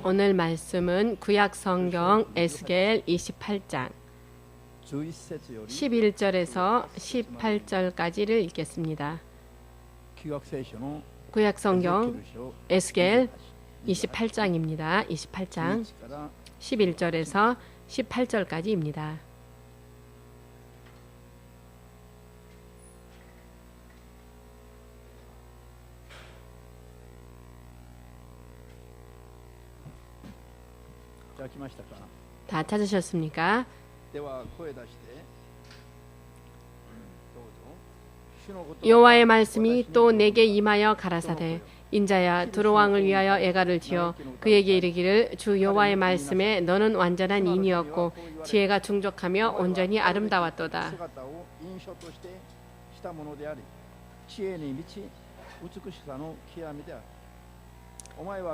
오늘 말씀은 구약 성경 에스겔 28장 11절에서 18절까지를 읽겠습니다. 구약 성경 에스겔 28장입니다. 28장 11절에서 18절까지입니다. 다 찾으셨습니까? 여호와의 말씀이 또 내게 임하여 가라사대 인자야 두로 왕을 위하여 애가를 지어 그에게 이르기를 주 여호와의 말씀에 너는 완전한 인이었고 지혜가 충족하며 온전히 아름다웠도다.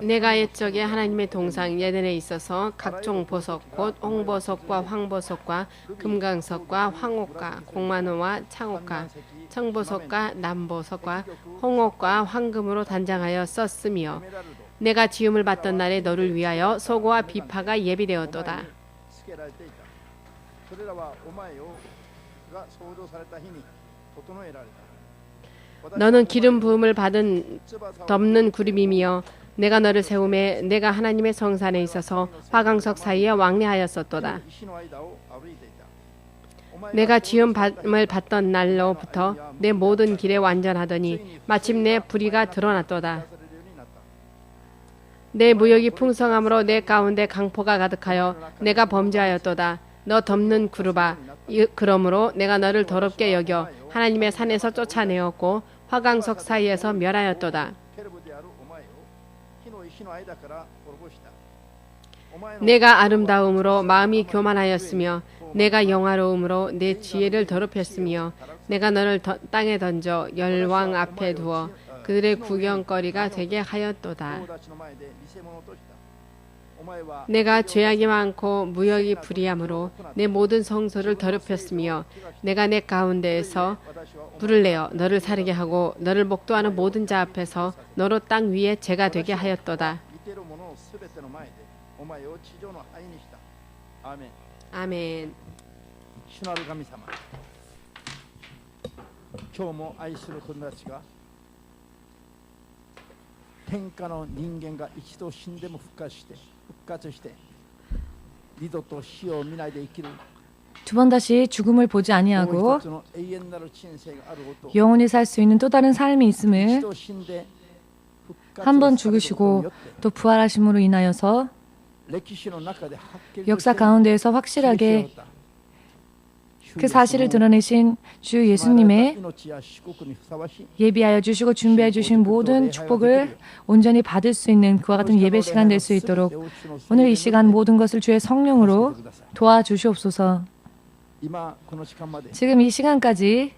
내가 옛적에 하나님의 동상 예덴에 있어서 각종 보석 곧 홍보석과 황보석과 금강석과 황옥과 공만호와 창옥과 청보석과 남보석과 홍옥과 황금으로 단장하여 썼으며 내가 지음을 받던 날에 너를 위하여 소고와 비파가 예비되었도다. 너는 기름 부음을 받은 덮는 구름이며 내가 너를 세우매 내가 하나님의 성산에 있어서 화강석 사이에 왕래하였었도다. 내가 지음을 받던 날로부터 내 모든 길에 완전하더니 마침내 불의가 드러났도다. 내 무역이 풍성함으로 내 가운데 강포가 가득하여 내가 범죄하였도다. 너 덮는 구름아 그러므로 내가 너를 더럽게 여겨 하나님의 산에서 쫓아내었고 화강석 사이에서 멸하였도다. 내가 아름다움으로 마음이 교만하였으며 내가 영화로움으로 내 지혜를 더럽혔으며 내가 너를 땅에 던져 열왕 앞에 두어 그들의 구경거리가 되게 하였도다. 내가 죄악이 많고 무역이 불의함으로 내 모든 성소를 더럽혔으며 내가 내 가운데에서 불을 내어 너를 사르게 하고 너를 목도하는 모든 자 앞에서 너로 땅 위에 죄가 되게 하였도다. 아멘. 主なる神様、今日も愛する子供たちが天下の人間が一度死んでも復活して二度と死を見ないで生きる 두 번 다시 죽음을 보지 아니하고 영원히 살 수 있는 또 다른 삶이 있음을 한 번 죽으시고 또 부활하심으로 인하여서 역사 가운데에서 확실하게 그 사실을 드러내신 주 예수님의 예비하여 주시고 준비해 주신 모든 축복을 온전히 받을 수 있는 그와 같은 예배 시간 될 수 있도록 오늘 이 시간 모든 것을 주의 성령으로 도와주시옵소서. 지금 이 시간까지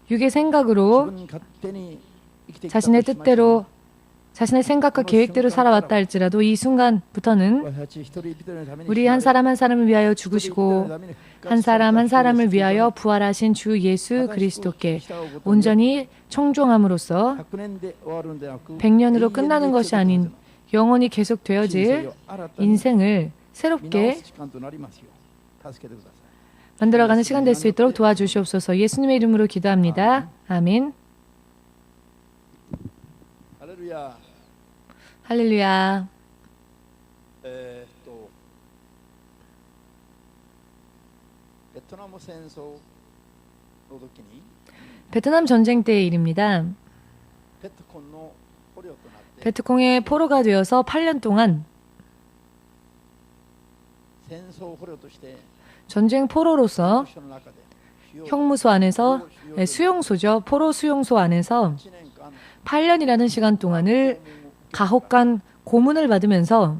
육의 생각으로 자신의 뜻대로 자신의 생각과 계획대로 살아왔다 할지라도 이 순간부터는 우리 한 사람 한 사람을 위하여 죽으시고 한 사람 한 사람을 위하여 부활하신 주 예수 그리스도께 온전히 청종함으로써 100년으로 끝나는 것이 아닌 영원히 계속되어질 인생을 새롭게 만들어가는 시간 될 수 있도록 도와주시옵소서. 예수님의 이름으로 기도합니다. 아멘. 할렐루야. 베트남 전쟁 때의 일입니다. 베트콩의 포로가 되어서 8년 동안 전쟁 포로로서 형무소 안에서 수용소죠. 포로 수용소 안에서 8년이라는 시간 동안을 가혹한 고문을 받으면서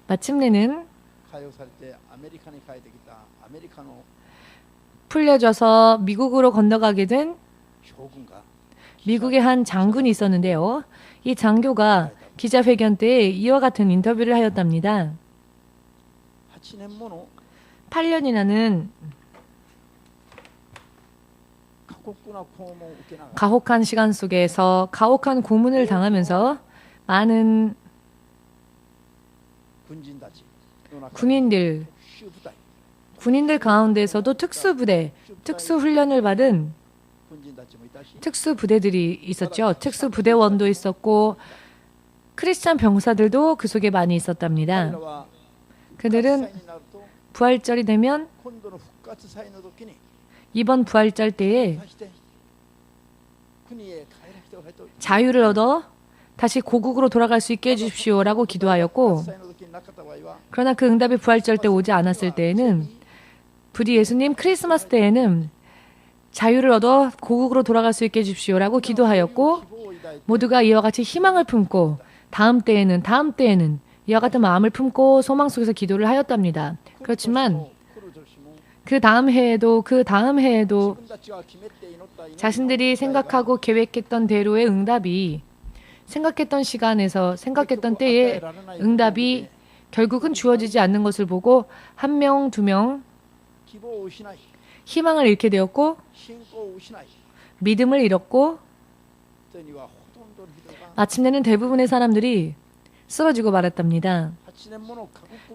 마침내는 풀려져서 미국으로 건너가게 된 미국의 한 장군이 있었는데요. 이 장교가 기자회견 때 이와 같은 인터뷰를 하였답니다. 8년이라는 가혹한 시간 속에서 가혹한 고문을 당하면서 많은 군인들 가운데서도 특수부대, 특수훈련을 받은 특수부대들이 있었죠. 특수부대원도 있었고 크리스찬 병사들도 그 속에 많이 있었답니다. 그들은 부활절이 되면 이번 부활절 때에 자유를 얻어 다시 고국으로 돌아갈 수 있게 해주십시오라고 기도하였고, 그러나 그 응답이 부활절 때 오지 않았을 때에는 부디 예수님 크리스마스 때에는 자유를 얻어 고국으로 돌아갈 수 있게 해주십시오라고 기도하였고, 모두가 이와 같이 희망을 품고 다음 때에는 이와 같은 마음을 품고 소망 속에서 기도를 하였답니다. 그렇지만 그 다음 해에도 자신들이 생각하고 계획했던 대로의 응답이, 생각했던 시간에서 생각했던 때에 응답이 결국은 주어지지 않는 것을 보고 한 명, 두 명 희망을 잃게 되었고 믿음을 잃었고 마침내는 대부분의 사람들이 쓰러지고 말았답니다.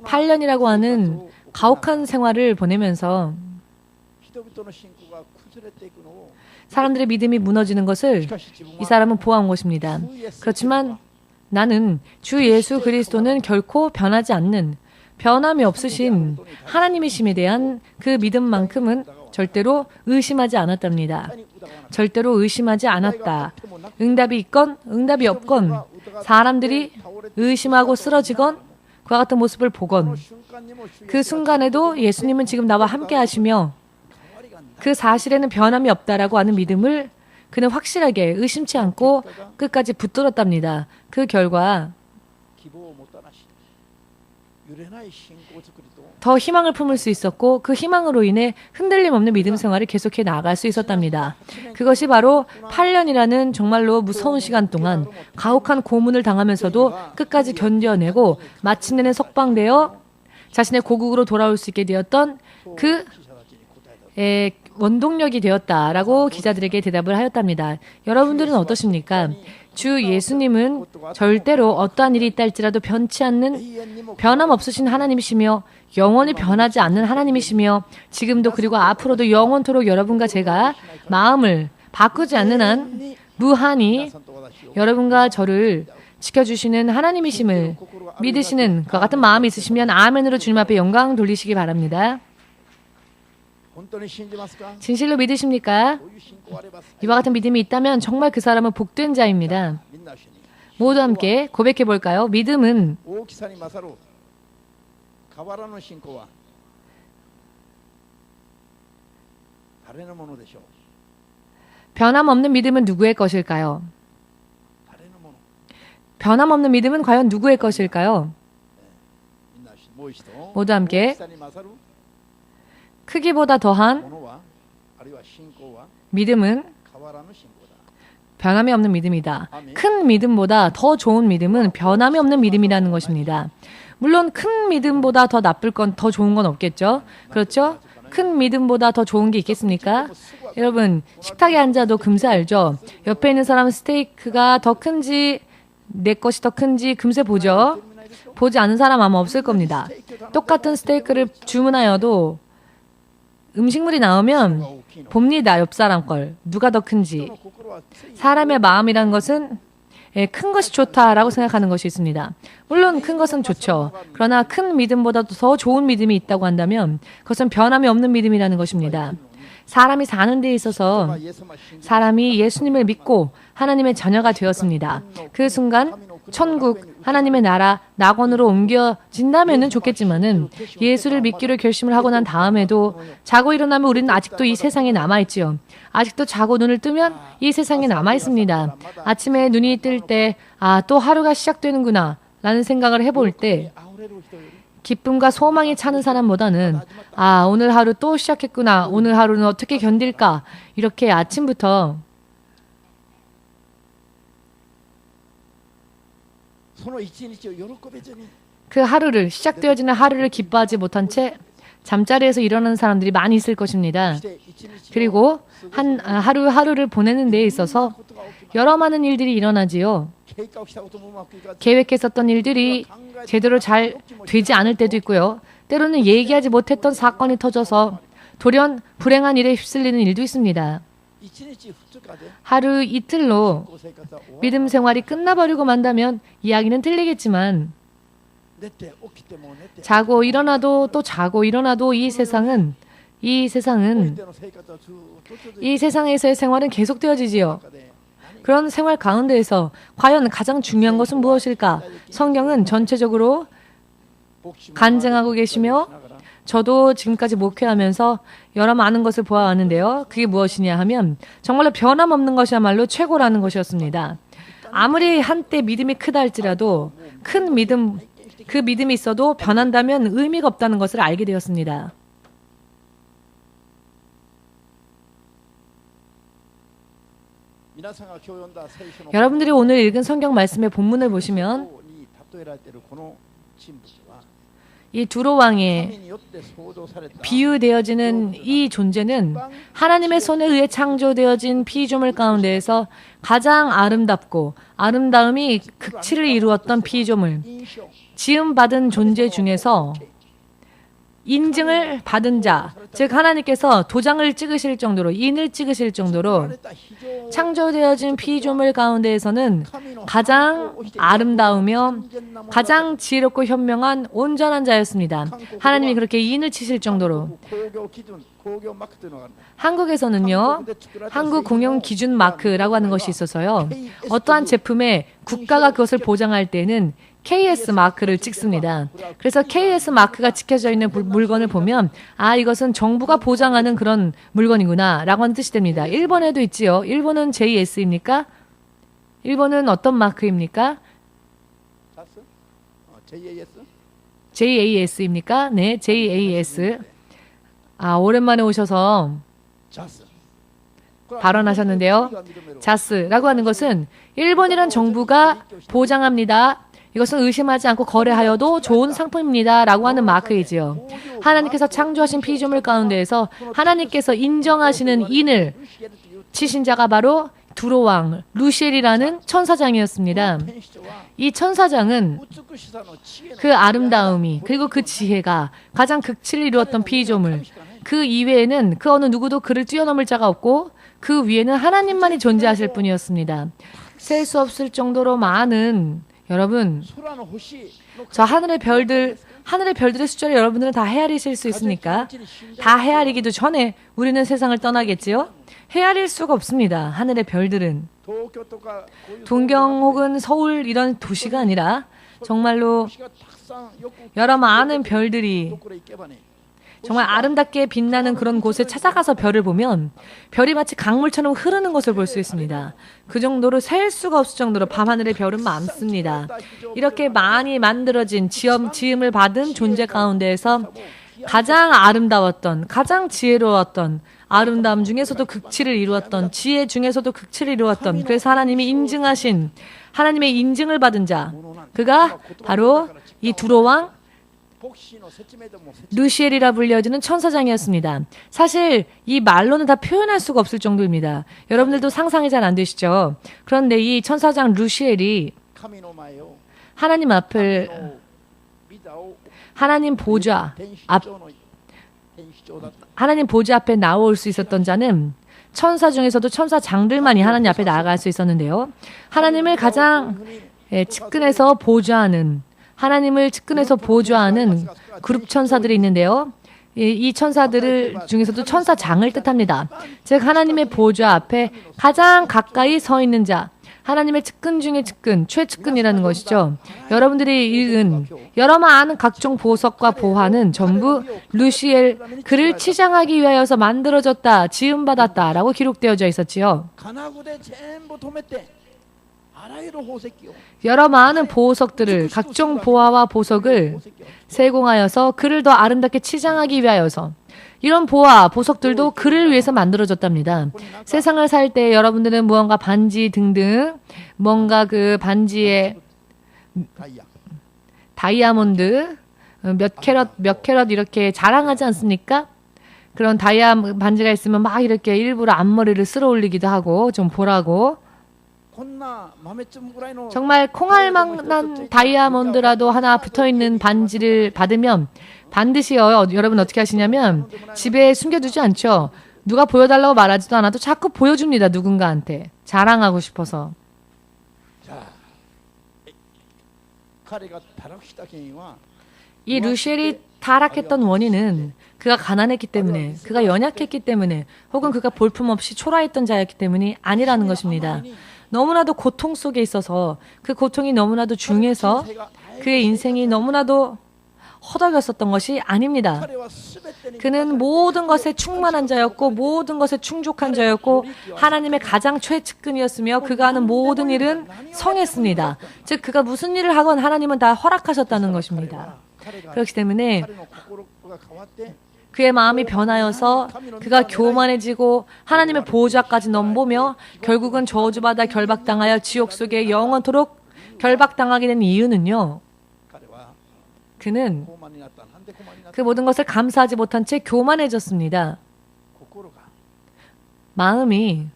8년이라고 하는 가혹한 생활을 보내면서 사람들의 믿음이 무너지는 것을 이 사람은 보아온 것입니다. 그렇지만 나는 주 예수 그리스도는 결코 변하지 않는, 변함이 없으신 하나님이심에 대한 그 믿음만큼은 절대로 의심하지 않았답니다. 절대로 의심하지 않았다. 응답이 있건 응답이 없건 사람들이 의심하고 쓰러지건 그와 같은 모습을 보건 그 순간에도 예수님은 지금 나와 함께 하시며 그 사실에는 변함이 없다라고 하는 믿음을 그는 확실하게 의심치 않고 끝까지 붙들었답니다. 그 결과 더 희망을 품을 수 있었고 그 희망으로 인해 흔들림 없는 믿음 생활을 계속해 나아갈 수 있었답니다. 그것이 바로 8년이라는 정말로 무서운 시간 동안 가혹한 고문을 당하면서도 끝까지 견뎌내고 마침내는 석방되어 자신의 고국으로 돌아올 수 있게 되었던 그 원동력이 되었다라고 기자들에게 대답을 하였답니다. 여러분들은 어떠십니까? 주 예수님은 절대로 어떠한 일이 있다 할지라도 변치 않는 변함없으신 하나님이시며 영원히 변하지 않는 하나님이시며 지금도 그리고 앞으로도 영원토록 여러분과 제가 마음을 바꾸지 않는 한 무한히 여러분과 저를 지켜주시는 하나님이심을 믿으시는 그 같은 마음이 있으시면 아멘으로 주님 앞에 영광 돌리시기 바랍니다. 진실로 믿으십니까? 이와 같은 믿음이 있다면 정말 그 사람은 복된 자입니다. 모두 함께 고백해 볼까요? 믿음은 변함없는 믿음은 누구의 것일까요? 변함없는 믿음은 과연 누구의 것일까요? 모두 함께 크기보다 더한 믿음은 변함이 없는 믿음이다. 큰 믿음보다 더 좋은 믿음은 변함이 없는 믿음이라는 것입니다. 물론 큰 믿음보다 더 나쁠 건, 더 좋은 건 없겠죠. 그렇죠? 큰 믿음보다 더 좋은 게 있겠습니까? 여러분, 식탁에 앉아도 금세 알죠? 옆에 있는 사람은 스테이크가 더 큰지 내 것이 더 큰지 금세 보죠? 보지 않은 사람 아마 없을 겁니다. 똑같은 스테이크를 주문하여도 음식물이 나오면 봅니다. 옆 사람 걸. 누가 더 큰지. 사람의 마음이란 것은 큰 것이 좋다라고 생각하는 것이 있습니다. 물론 큰 것은 좋죠. 그러나 큰 믿음보다도 더 좋은 믿음이 있다고 한다면 그것은 변함이 없는 믿음이라는 것입니다. 사람이 사는 데 있어서 사람이 예수님을 믿고 하나님의 자녀가 되었습니다. 그 순간 천국, 하나님의 나라, 낙원으로 옮겨진다면 좋겠지만은 예수를 믿기로 결심을 하고 난 다음에도 자고 일어나면 우리는 아직도 이 세상에 남아있지요. 아직도 자고 눈을 뜨면 이 세상에 남아있습니다. 아침에 눈이 뜰 때, 또 하루가 시작되는구나 라는 생각을 해볼 때 기쁨과 소망이 차는 사람보다는 오늘 하루 또 시작했구나. 오늘 하루는 어떻게 견딜까? 이렇게 아침부터 그 하루를, 시작되어지는 하루를 기뻐하지 못한 채 잠자리에서 일어나는 사람들이 많이 있을 것입니다. 그리고 하루하루를 보내는 데 있어서 여러 많은 일들이 일어나지요. 계획했었던 일들이 제대로 잘 되지 않을 때도 있고요. 때로는 얘기하지 못했던 사건이 터져서 돌연 불행한 일에 휩쓸리는 일도 있습니다. 하루 이틀로 믿음 생활이 끝나버리고 만다면 이야기는 틀리겠지만 자고 일어나도 또 자고 일어나도 이 세상에서의 생활은 계속되어지지요. 그런 생활 가운데에서 과연 가장 중요한 것은 무엇일까? 성경은 전체적으로 간증하고 계시며 저도 지금까지 목회하면서 여러 많은 것을 보아왔는데요. 그게 무엇이냐 하면 정말로 변함없는 것이야말로 최고라는 것이었습니다. 아무리 한때 믿음이 크다 할지라도 큰 믿음, 그 믿음이 있어도 변한다면 의미가 없다는 것을 알게 되었습니다. 여러분들이 오늘 읽은 성경 말씀의 본문을 보시면 이 두로 왕에 비유되어지는 이 존재는 하나님의 손에 의해 창조되어진 피조물 가운데에서 가장 아름답고 아름다움이 극치를 이루었던 피조물, 지음받은 존재 중에서 인증을 받은 자, 즉 하나님께서 도장을 찍으실 정도로, 인을 찍으실 정도로 창조되어진 피조물 가운데에서는 가장 아름다우며 가장 지혜롭고 현명한 온전한 자였습니다. 하나님이 그렇게 인을 치실 정도로. 한국에서는요, 한국 공용 기준 마크라고 하는 것이 있어서요, 어떠한 제품에 국가가 그것을 보장할 때는 KS 마크를 찍습니다. 그래서 KS 마크가 찍혀져 있는 물건을 보면 이것은 정부가 보장하는 그런 물건이구나 라고 하는 뜻이 됩니다. 일본에도 있지요. 일본은 JS입니까? 일본은 어떤 마크입니까? JAS입니까? 네, JAS. 오랜만에 오셔서 발언하셨는데요. 자스라고 하는 것은 일본이란 정부가 보장합니다. 이것은 의심하지 않고 거래하여도 좋은 상품입니다. 라고 하는 마크이지요. 하나님께서 창조하신 피조물 가운데에서 하나님께서 인정하시는 인을 치신 자가 바로 두로왕, 루시엘이라는 천사장이었습니다. 이 천사장은 그 아름다움이 그리고 그 지혜가 가장 극치를 이루었던 피조물, 그 이외에는 그 어느 누구도 그를 뛰어넘을 자가 없고 그 위에는 하나님만이 존재하실 뿐이었습니다. 셀 수 없을 정도로 많은 여러분, 저 하늘의 별들의 숫자를 여러분들은 다 헤아리실 수 있습니까? 다 헤아리기도 전에 우리는 세상을 떠나겠지요? 헤아릴 수가 없습니다. 하늘의 별들은. 동경 혹은 서울 이런 도시가 아니라 정말로 여러 많은 별들이 정말 아름답게 빛나는 그런 곳에 찾아가서 별을 보면 별이 마치 강물처럼 흐르는 것을 볼 수 있습니다. 그 정도로 셀 수가 없을 정도로 밤하늘의 별은 많습니다. 이렇게 많이 만들어진 지음을 받은 존재 가운데에서 가장 아름다웠던, 가장 지혜로웠던, 아름다움 중에서도 극치를 이루었던, 지혜 중에서도 극치를 이루었던, 그래서 하나님이 인증하신, 하나님의 인증을 받은 자, 그가 바로 이 두로왕 루시엘이라 불려지는 천사장이었습니다. 사실 이 말로는 다 표현할 수가 없을 정도입니다. 여러분들도 상상이 잘 안 되시죠? 그런데 이 천사장 루시엘이 하나님 앞을 하나님 보좌 앞에 나올 수 있었던 자는 천사 중에서도 천사장들만이 하나님 앞에 나아갈 수 있었는데요. 하나님을 가장 측근에서 보좌하는, 하나님을 측근에서 보좌하는 그룹 천사들이 있는데요. 이 천사들 중에서도 천사장을 뜻합니다. 즉 하나님의 보좌 앞에 가장 가까이 서 있는 자, 하나님의 측근 중에 측근, 최측근이라는 것이죠. 여러분들이 읽은 여러 많은 각종 보석과 보화는 전부 루시엘, 그를 치장하기 위하여서 만들어졌다, 지음받았다 라고 기록되어져 있었지요. 여러 많은 보석들을, 각종 보화와 보석을 세공하여서 그를 더 아름답게 치장하기 위하여서, 이런 보화, 보석들도 그를 위해서 만들어졌답니다. 세상을 살 때 여러분들은 무언가 반지 등등, 뭔가 그 반지에 다이아몬드, 몇 캐럿 이렇게 자랑하지 않습니까? 그런 다이아 반지가 있으면 막 이렇게 일부러 앞머리를 쓸어 올리기도 하고 좀 보라고. 정말 콩알만한 다이아몬드라도 하나 붙어있는 반지를 받으면 반드시요, 여러분 어떻게 하시냐면 집에 숨겨두지 않죠. 누가 보여달라고 말하지도 않아도 자꾸 보여줍니다. 누군가한테. 자랑하고 싶어서. 이 루시엘이 타락했던 원인은 그가 가난했기 때문에, 그가 연약했기 때문에, 혹은 그가 볼품없이 초라했던 자였기 때문이 아니라는 것입니다. 너무나도 고통 속에 있어서 그 고통이 너무나도 중해서 그의 인생이 너무나도 허덕였었던 것이 아닙니다. 그는 모든 것에 충만한 자였고 모든 것에 충족한 자였고 하나님의 가장 최측근이었으며 그가 하는 모든 일은 성했습니다. 즉 그가 무슨 일을 하건 하나님은 다 허락하셨다는 것입니다. 그렇기 때문에 그의 마음이 변하여서 그가 교만해지고 하나님의 보호자까지 넘보며 결국은 저주받아 결박당하여 지옥 속에 영원토록 결박당하게 된 이유는요. 그는 그 모든 것을 감사하지 못한 채 교만해졌습니다. 마음이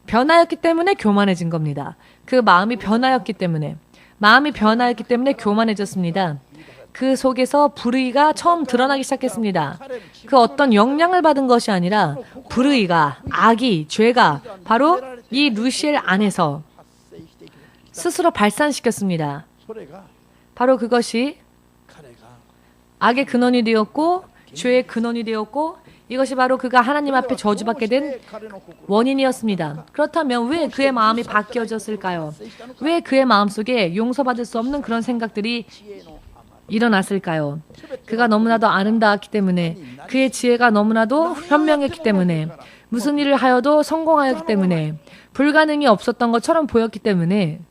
변하였기 때문에 교만해진 겁니다. 그 마음이 변하였기 때문에 교만해졌습니다. 그 속에서 불의가 처음 드러나기 시작했습니다. 그 어떤 영향을 받은 것이 아니라 불의가, 악이, 죄가 바로 이 루시엘 안에서 스스로 발산시켰습니다. 바로 그것이 악의 근원이 되었고 죄의 근원이 되었고 이것이 바로 그가 하나님 앞에 저주받게 된 원인이었습니다. 그렇다면 왜 그의 마음이 바뀌어졌을까요? 왜 그의 마음속에 용서받을 수 없는 그런 생각들이 일어났을까요? 그가 너무나도 아름다웠기 때문에, 그의 지혜가 너무나도 현명했기 때문에, 무슨 일을 하여도 성공하였기 때문에, 불가능이 없었던 것처럼 보였기 때문에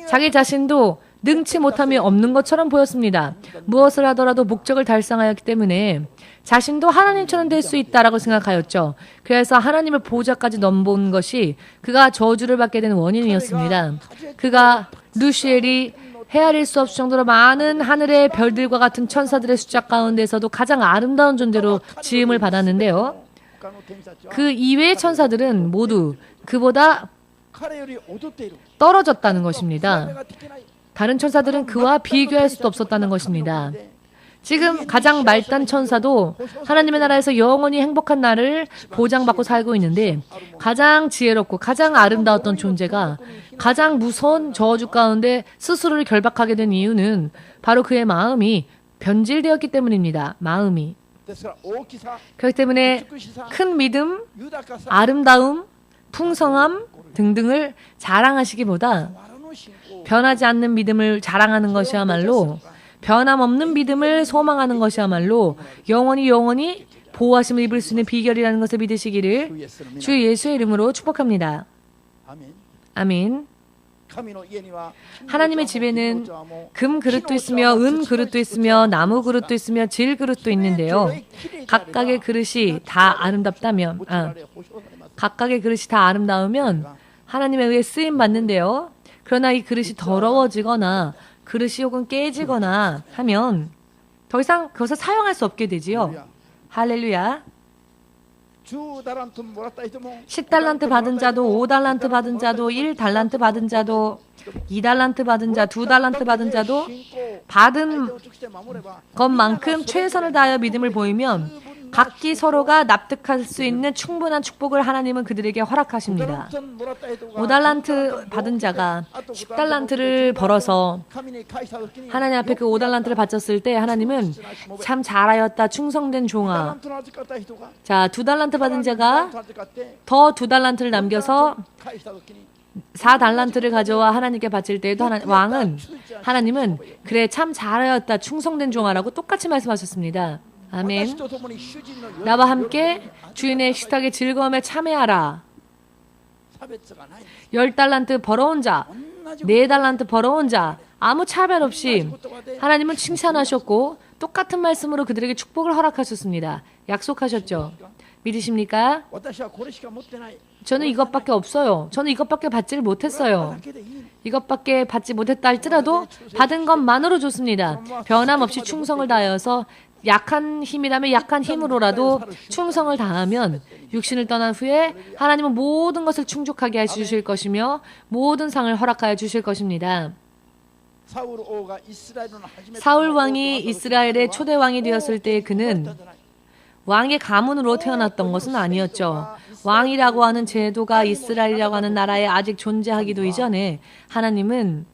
자기 자신도 능치 못함이 없는 것처럼 보였습니다. 무엇을 하더라도 목적을 달성하였기 때문에 자신도 하나님처럼 될 수 있다라고 생각하였죠. 그래서 하나님의 보호자까지 넘본 것이 그가 저주를 받게 된 원인이었습니다. 그가 루시엘이 헤아릴 수 없을 정도로 많은 하늘의 별들과 같은 천사들의 숫자 가운데서도 가장 아름다운 존재로 지음을 받았는데요. 그 이외의 천사들은 모두 그보다 떨어졌다는 것입니다. 다른 천사들은 그와 비교할 수도 없었다는 것입니다. 지금 가장 말단 천사도 하나님의 나라에서 영원히 행복한 날을 보장받고 살고 있는데 가장 지혜롭고 가장 아름다웠던 존재가 가장 무서운 저주 가운데 스스로를 결박하게 된 이유는 바로 그의 마음이 변질되었기 때문입니다. 마음이. 그렇기 때문에 큰 믿음, 아름다움, 풍성함 등등을 자랑하시기보다 변하지 않는 믿음을 자랑하는 것이야말로, 변함없는 믿음을 소망하는 것이야말로 영원히 보호하심을 입을 수 있는 비결이라는 것을 믿으시기를 주 예수의 이름으로 축복합니다. 아멘. 하나님의 집에는 금 그릇도 있으며 은 그릇도 있으며 나무 그릇도 있으며 질 그릇도 있는데요. 각각의 그릇이 다 아름답다면, 각각의 그릇이 다 아름다우면 하나님에 의해 쓰임 받는데요. 그러나 이 그릇이 더러워지거나 그릇이 혹은 깨지거나 하면 더 이상 그것을 사용할 수 없게 되지요. 할렐루야. 10달란트 받은 자도 5달란트 받은 자도 1달란트 받은 자도 2달란트 받은 자, 2달란트 받은 자도 받은 것만큼 최선을 다하여 믿음을 보이면 각기 서로가 납득할 수 있는 충분한 축복을 하나님은 그들에게 허락하십니다. 5달란트 받은 자가 10달란트를 벌어서 하나님 앞에 그 5달란트를 바쳤을 때 하나님은 참 잘하였다, 충성된 종아. 자, 2달란트 받은 자가 더 2달란트를 남겨서 4달란트를 가져와 하나님께 바칠 때에도 왕은, 하나님은 그래 참 잘하였다, 충성된 종아라고 똑같이 말씀하셨습니다. 아멘. 나와 함께 주인의 식탁의 즐거움에 참여하라. 10달란트 벌어온 자, 4달란트 벌어온 자, 아무 차별 없이 하나님은 칭찬하셨고 똑같은 말씀으로 그들에게 축복을 허락하셨습니다. 약속하셨죠. 믿으십니까? 저는 이것밖에 없어요. 저는 이것밖에 받지를 못했어요. 이것밖에 받지 못했다 할지라도 받은 것만으로 좋습니다. 변함없이 충성을 다하여서 약한 힘이라면 약한 힘으로라도 충성을 다하면 육신을 떠난 후에 하나님은 모든 것을 충족하게 해 주실 것이며 모든 상을 허락하여 주실 것입니다. 사울 왕이 이스라엘의 초대 왕이 되었을 때 그는 왕의 가문으로 태어났던 것은 아니었죠. 왕이라고 하는 제도가 이스라엘이라고 하는 나라에 아직 존재하기도 이전에 하나님은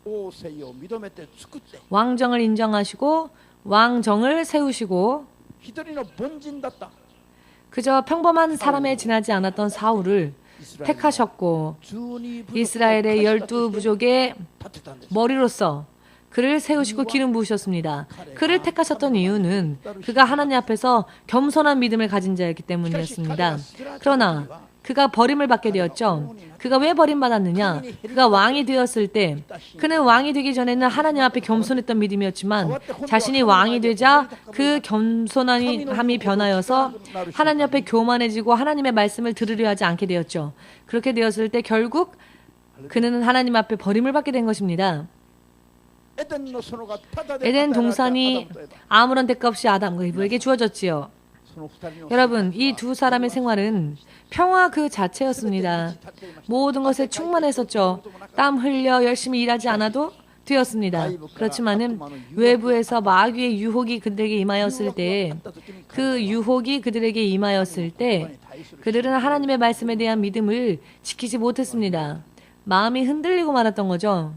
왕정을 인정하시고 왕정을 세우시고 그저 평범한 사람에 지나지 않았던 사울을 택하셨고 이스라엘의 12부족의 머리로서 그를 세우시고 기름 부으셨습니다. 그를 택하셨던 이유는 그가 하나님 앞에서 겸손한 믿음을 가진 자였기 때문이었습니다. 그러나 그가 버림을 받게 되었죠. 그가 왜 버림받았느냐? 그가 왕이 되었을 때 그는 왕이 되기 전에는 하나님 앞에 겸손했던 믿음이었지만 자신이 왕이 되자 그 겸손함이 변하여서 하나님 앞에 교만해지고 하나님의 말씀을 들으려 하지 않게 되었죠. 그렇게 되었을 때 결국 그는 하나님 앞에 버림을 받게 된 것입니다. 에덴 동산이 아무런 대가 없이 아담과 이브에게 주어졌지요. 여러분, 이 두 사람의 생활은 평화 그 자체였습니다. 모든 것에 충만했었죠. 땀 흘려 열심히 일하지 않아도 되었습니다. 그렇지만은 외부에서 마귀의 유혹이 그들에게 임하였을 때, 그 유혹이 그들에게 임하였을 때 그들은 하나님의 말씀에 대한 믿음을 지키지 못했습니다. 마음이 흔들리고 말았던 거죠.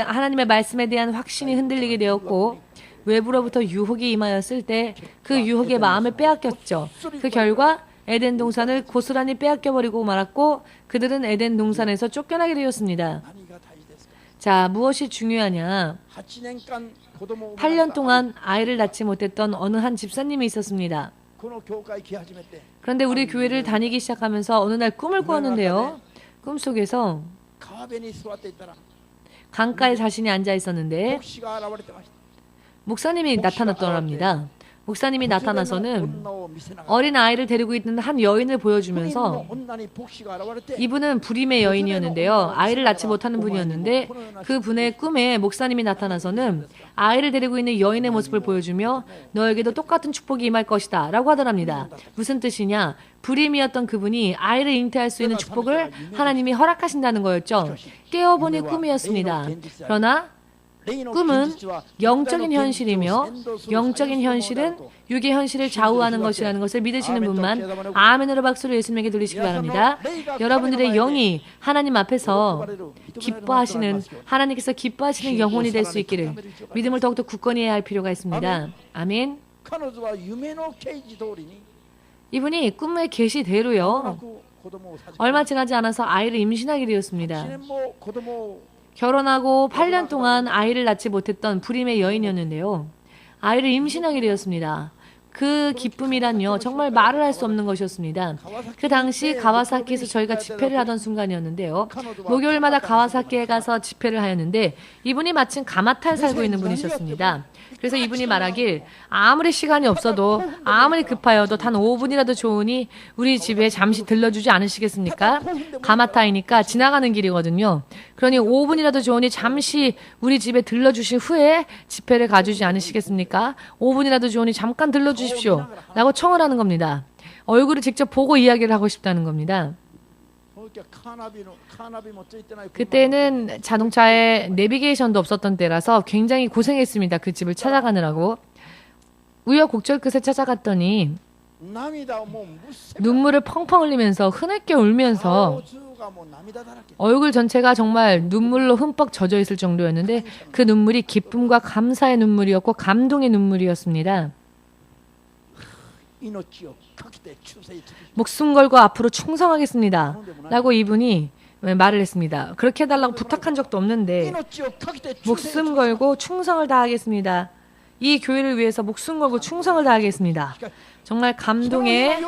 하나님의 말씀에 대한 확신이 흔들리게 되었고 외부로부터 유혹이 임하였을 때 그 유혹의 마음을 빼앗겼죠. 그 결과 에덴 동산을 고스란히 빼앗겨버리고 말았고 그들은 에덴 동산에서 쫓겨나게 되었습니다. 자, 무엇이 중요하냐? 8년 동안 아이를 낳지 못했던 어느 한 집사님이 있었습니다. 그런데 우리 교회를 다니기 시작하면서 어느 날 꿈을 꾸었는데요. 꿈속에서 강가에 자신이 앉아 있었는데 목사님이 나타났더랍니다. 목사님이 나타나서는 어린 아이를 데리고 있는 한 여인을 보여주면서 이분은 불임의 여인이었는데요. 아이를 낳지 못하는 분이었는데 그 분의 꿈에 목사님이 나타나서는 아이를 데리고 있는 여인의 모습을 보여주며 너에게도 똑같은 축복이 임할 것이다 라고 하더랍니다. 무슨 뜻이냐? 불임이었던 그분이 아이를 잉태할 수 있는 축복을 하나님이 허락하신다는 거였죠. 깨어보니 꿈이었습니다. 그러나 꿈은 영적인 현실이며 영적인 현실은 육의 현실을 좌우하는 것이라는 것을 믿으시는 분만 아멘으로 박수를 예수님에게 돌리시기 바랍니다. 여러분들의 영이 하나님 앞에서 기뻐하시는 하나님께서 기뻐하시는 영혼이 될 수 있기를 믿음을 더욱더 굳건히 해야 할 필요가 있습니다. 아멘. 이분이 꿈의 계시대로요. 얼마 지나지 않아서 아이를 임신하게 되었습니다. 결혼하고 8년 동안 아이를 낳지 못했던 불임의 여인이었는데요. 아이를 임신하게 되었습니다. 그 기쁨이란요. 정말 말을 할 수 없는 것이었습니다. 그 당시 가와사키에서 저희가 집회를 하던 순간이었는데요. 목요일마다 가와사키에 가서 집회를 하였는데 이분이 마침 가마타에 살고 있는 분이셨습니다. 그래서 이분이 말하길 아무리 시간이 없어도 아무리 급하여도 단 5분이라도 좋으니 우리 집에 잠시 들러주지 않으시겠습니까? 가마타이니까 지나가는 길이거든요. 그러니 5분이라도 좋으니 잠시 우리 집에 들러주신 후에 집회를 가주지 않으시겠습니까? 5분이라도 좋으니 잠깐 들러주십시오 라고 청을 하는 겁니다. 얼굴을 직접 보고 이야기를 하고 싶다는 겁니다. 그때는 자동차에 내비게이션도 없었던 때라서 굉장히 고생했습니다. 그 집을 찾아가느라고. 우여곡절 끝에 찾아갔더니 눈물을 펑펑 흘리면서 흐느껴 울면서 얼굴 전체가 정말 눈물로 흠뻑 젖어 있을 정도였는데 그 눈물이 기쁨과 감사의 눈물이었고 감동의 눈물이었습니다. 목숨 걸고 앞으로 충성하겠습니다 라고 이분이 말을 했습니다. 그렇게 해달라고 부탁한 적도 없는데 목숨 걸고 충성을 다하겠습니다. 이 교회를 위해서 목숨 걸고 충성을 다하겠습니다. 정말 감동의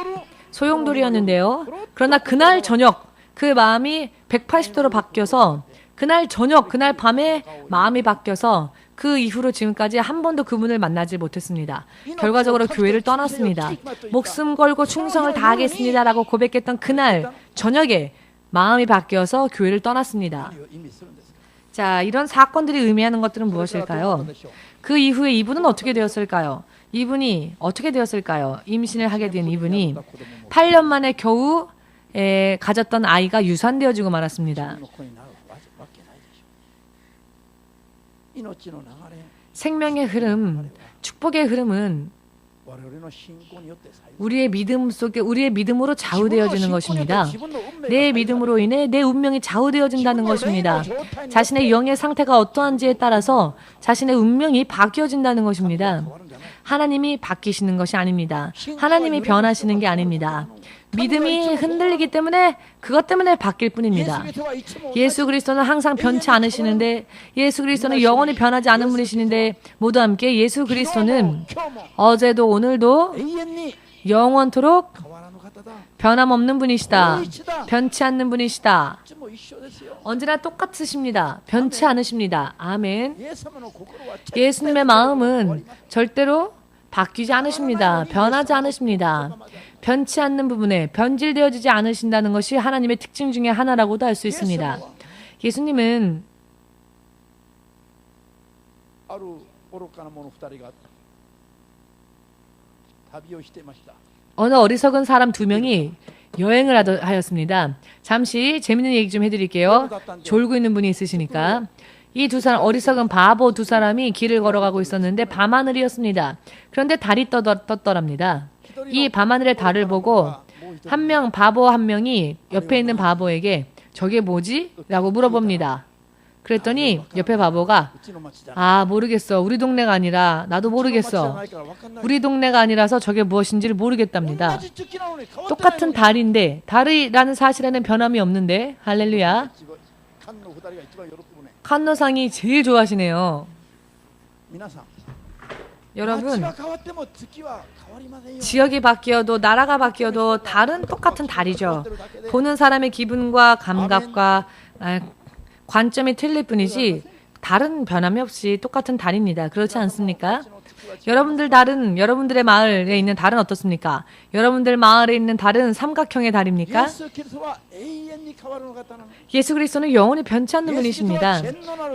소용돌이였는데요. 그러나 그날 저녁 그 마음이 180도로 바뀌어서 그날 저녁 그날 밤에 마음이 바뀌어서 그 이후로 지금까지 한 번도 그분을 만나지 못했습니다. 결과적으로 교회를 떠났습니다. 목숨 걸고 충성을 다하겠습니다라고 고백했던 그날 저녁에 마음이 바뀌어서 교회를 떠났습니다. 자, 이런 사건들이 의미하는 것들은 무엇일까요? 그 이후에 이분은 어떻게 되었을까요? 이분이 어떻게 되었을까요? 임신을 하게 된 이분이 8년 만에 겨우 가졌던 아이가 유산되어지고 말았습니다. 생명의 흐름, 축복의 흐름은 우리의 믿음 속에 우리의 믿음으로 좌우되어지는 것입니다. 내 믿음으로 인해 내 운명이 좌우되어진다는 것입니다. 자신의 영의 상태가 어떠한지에 따라서 자신의 운명이 바뀌어진다는 것입니다. 하나님이 바뀌시는 것이 아닙니다. 하나님이 변하시는 게 아닙니다. 믿음이 흔들리기 때문에 그것 때문에 바뀔 뿐입니다. 예수 그리스도는 항상 변치 않으시는데, 예수 그리스도는 영원히 변하지 않은 분이시는데, 모두 함께 예수 그리스도는 어제도 오늘도 영원토록 변함없는 분이시다. 변치 않는 분이시다. 언제나 똑같으십니다. 변치 않으십니다. 아멘. 예수님의 마음은 절대로 바뀌지 않으십니다. 변하지 않으십니다. 변치 않는 부분에 변질되어지지 않으신다는 것이 하나님의 특징 중에 하나라고도 할 수 있습니다. 예수님은 어느 어리석은 사람 2명이 여행을 하였습니다. 잠시 재밌는 얘기 좀 해드릴게요. 졸고 있는 분이 있으시니까. 이 두 사람, 어리석은 바보 2사람이 길을 걸어가고 있었는데 밤하늘이었습니다. 그런데 달이 떴더랍니다. 이 밤하늘의 달을 보고 바보 한 명이 옆에 있는 바보에게 저게 뭐지? 라고 물어봅니다. 그랬더니 옆에 바보가 모르겠어. 우리 동네가 아니라 나도 모르겠어. 우리 동네가 아니라서 저게 무엇인지를 모르겠답니다. 똑같은 달인데 달이라는 사실에는 변함이 없는데 할렐루야. 칸노상이 제일 좋아하시네요. 여러분, 지역이 바뀌어도 나라가 바뀌어도 달은 똑같은 달이죠. 보는 사람의 기분과 감각과 관점이 틀릴 뿐이지 달은 변함이 없이 똑같은 달입니다. 그렇지 않습니까? 여러분들의 마을에 있는 달은 어떻습니까? 여러분들 마을에 있는 달은 삼각형의 달입니까? 예수 그리스도는 영원히 변치 않는 분이십니다.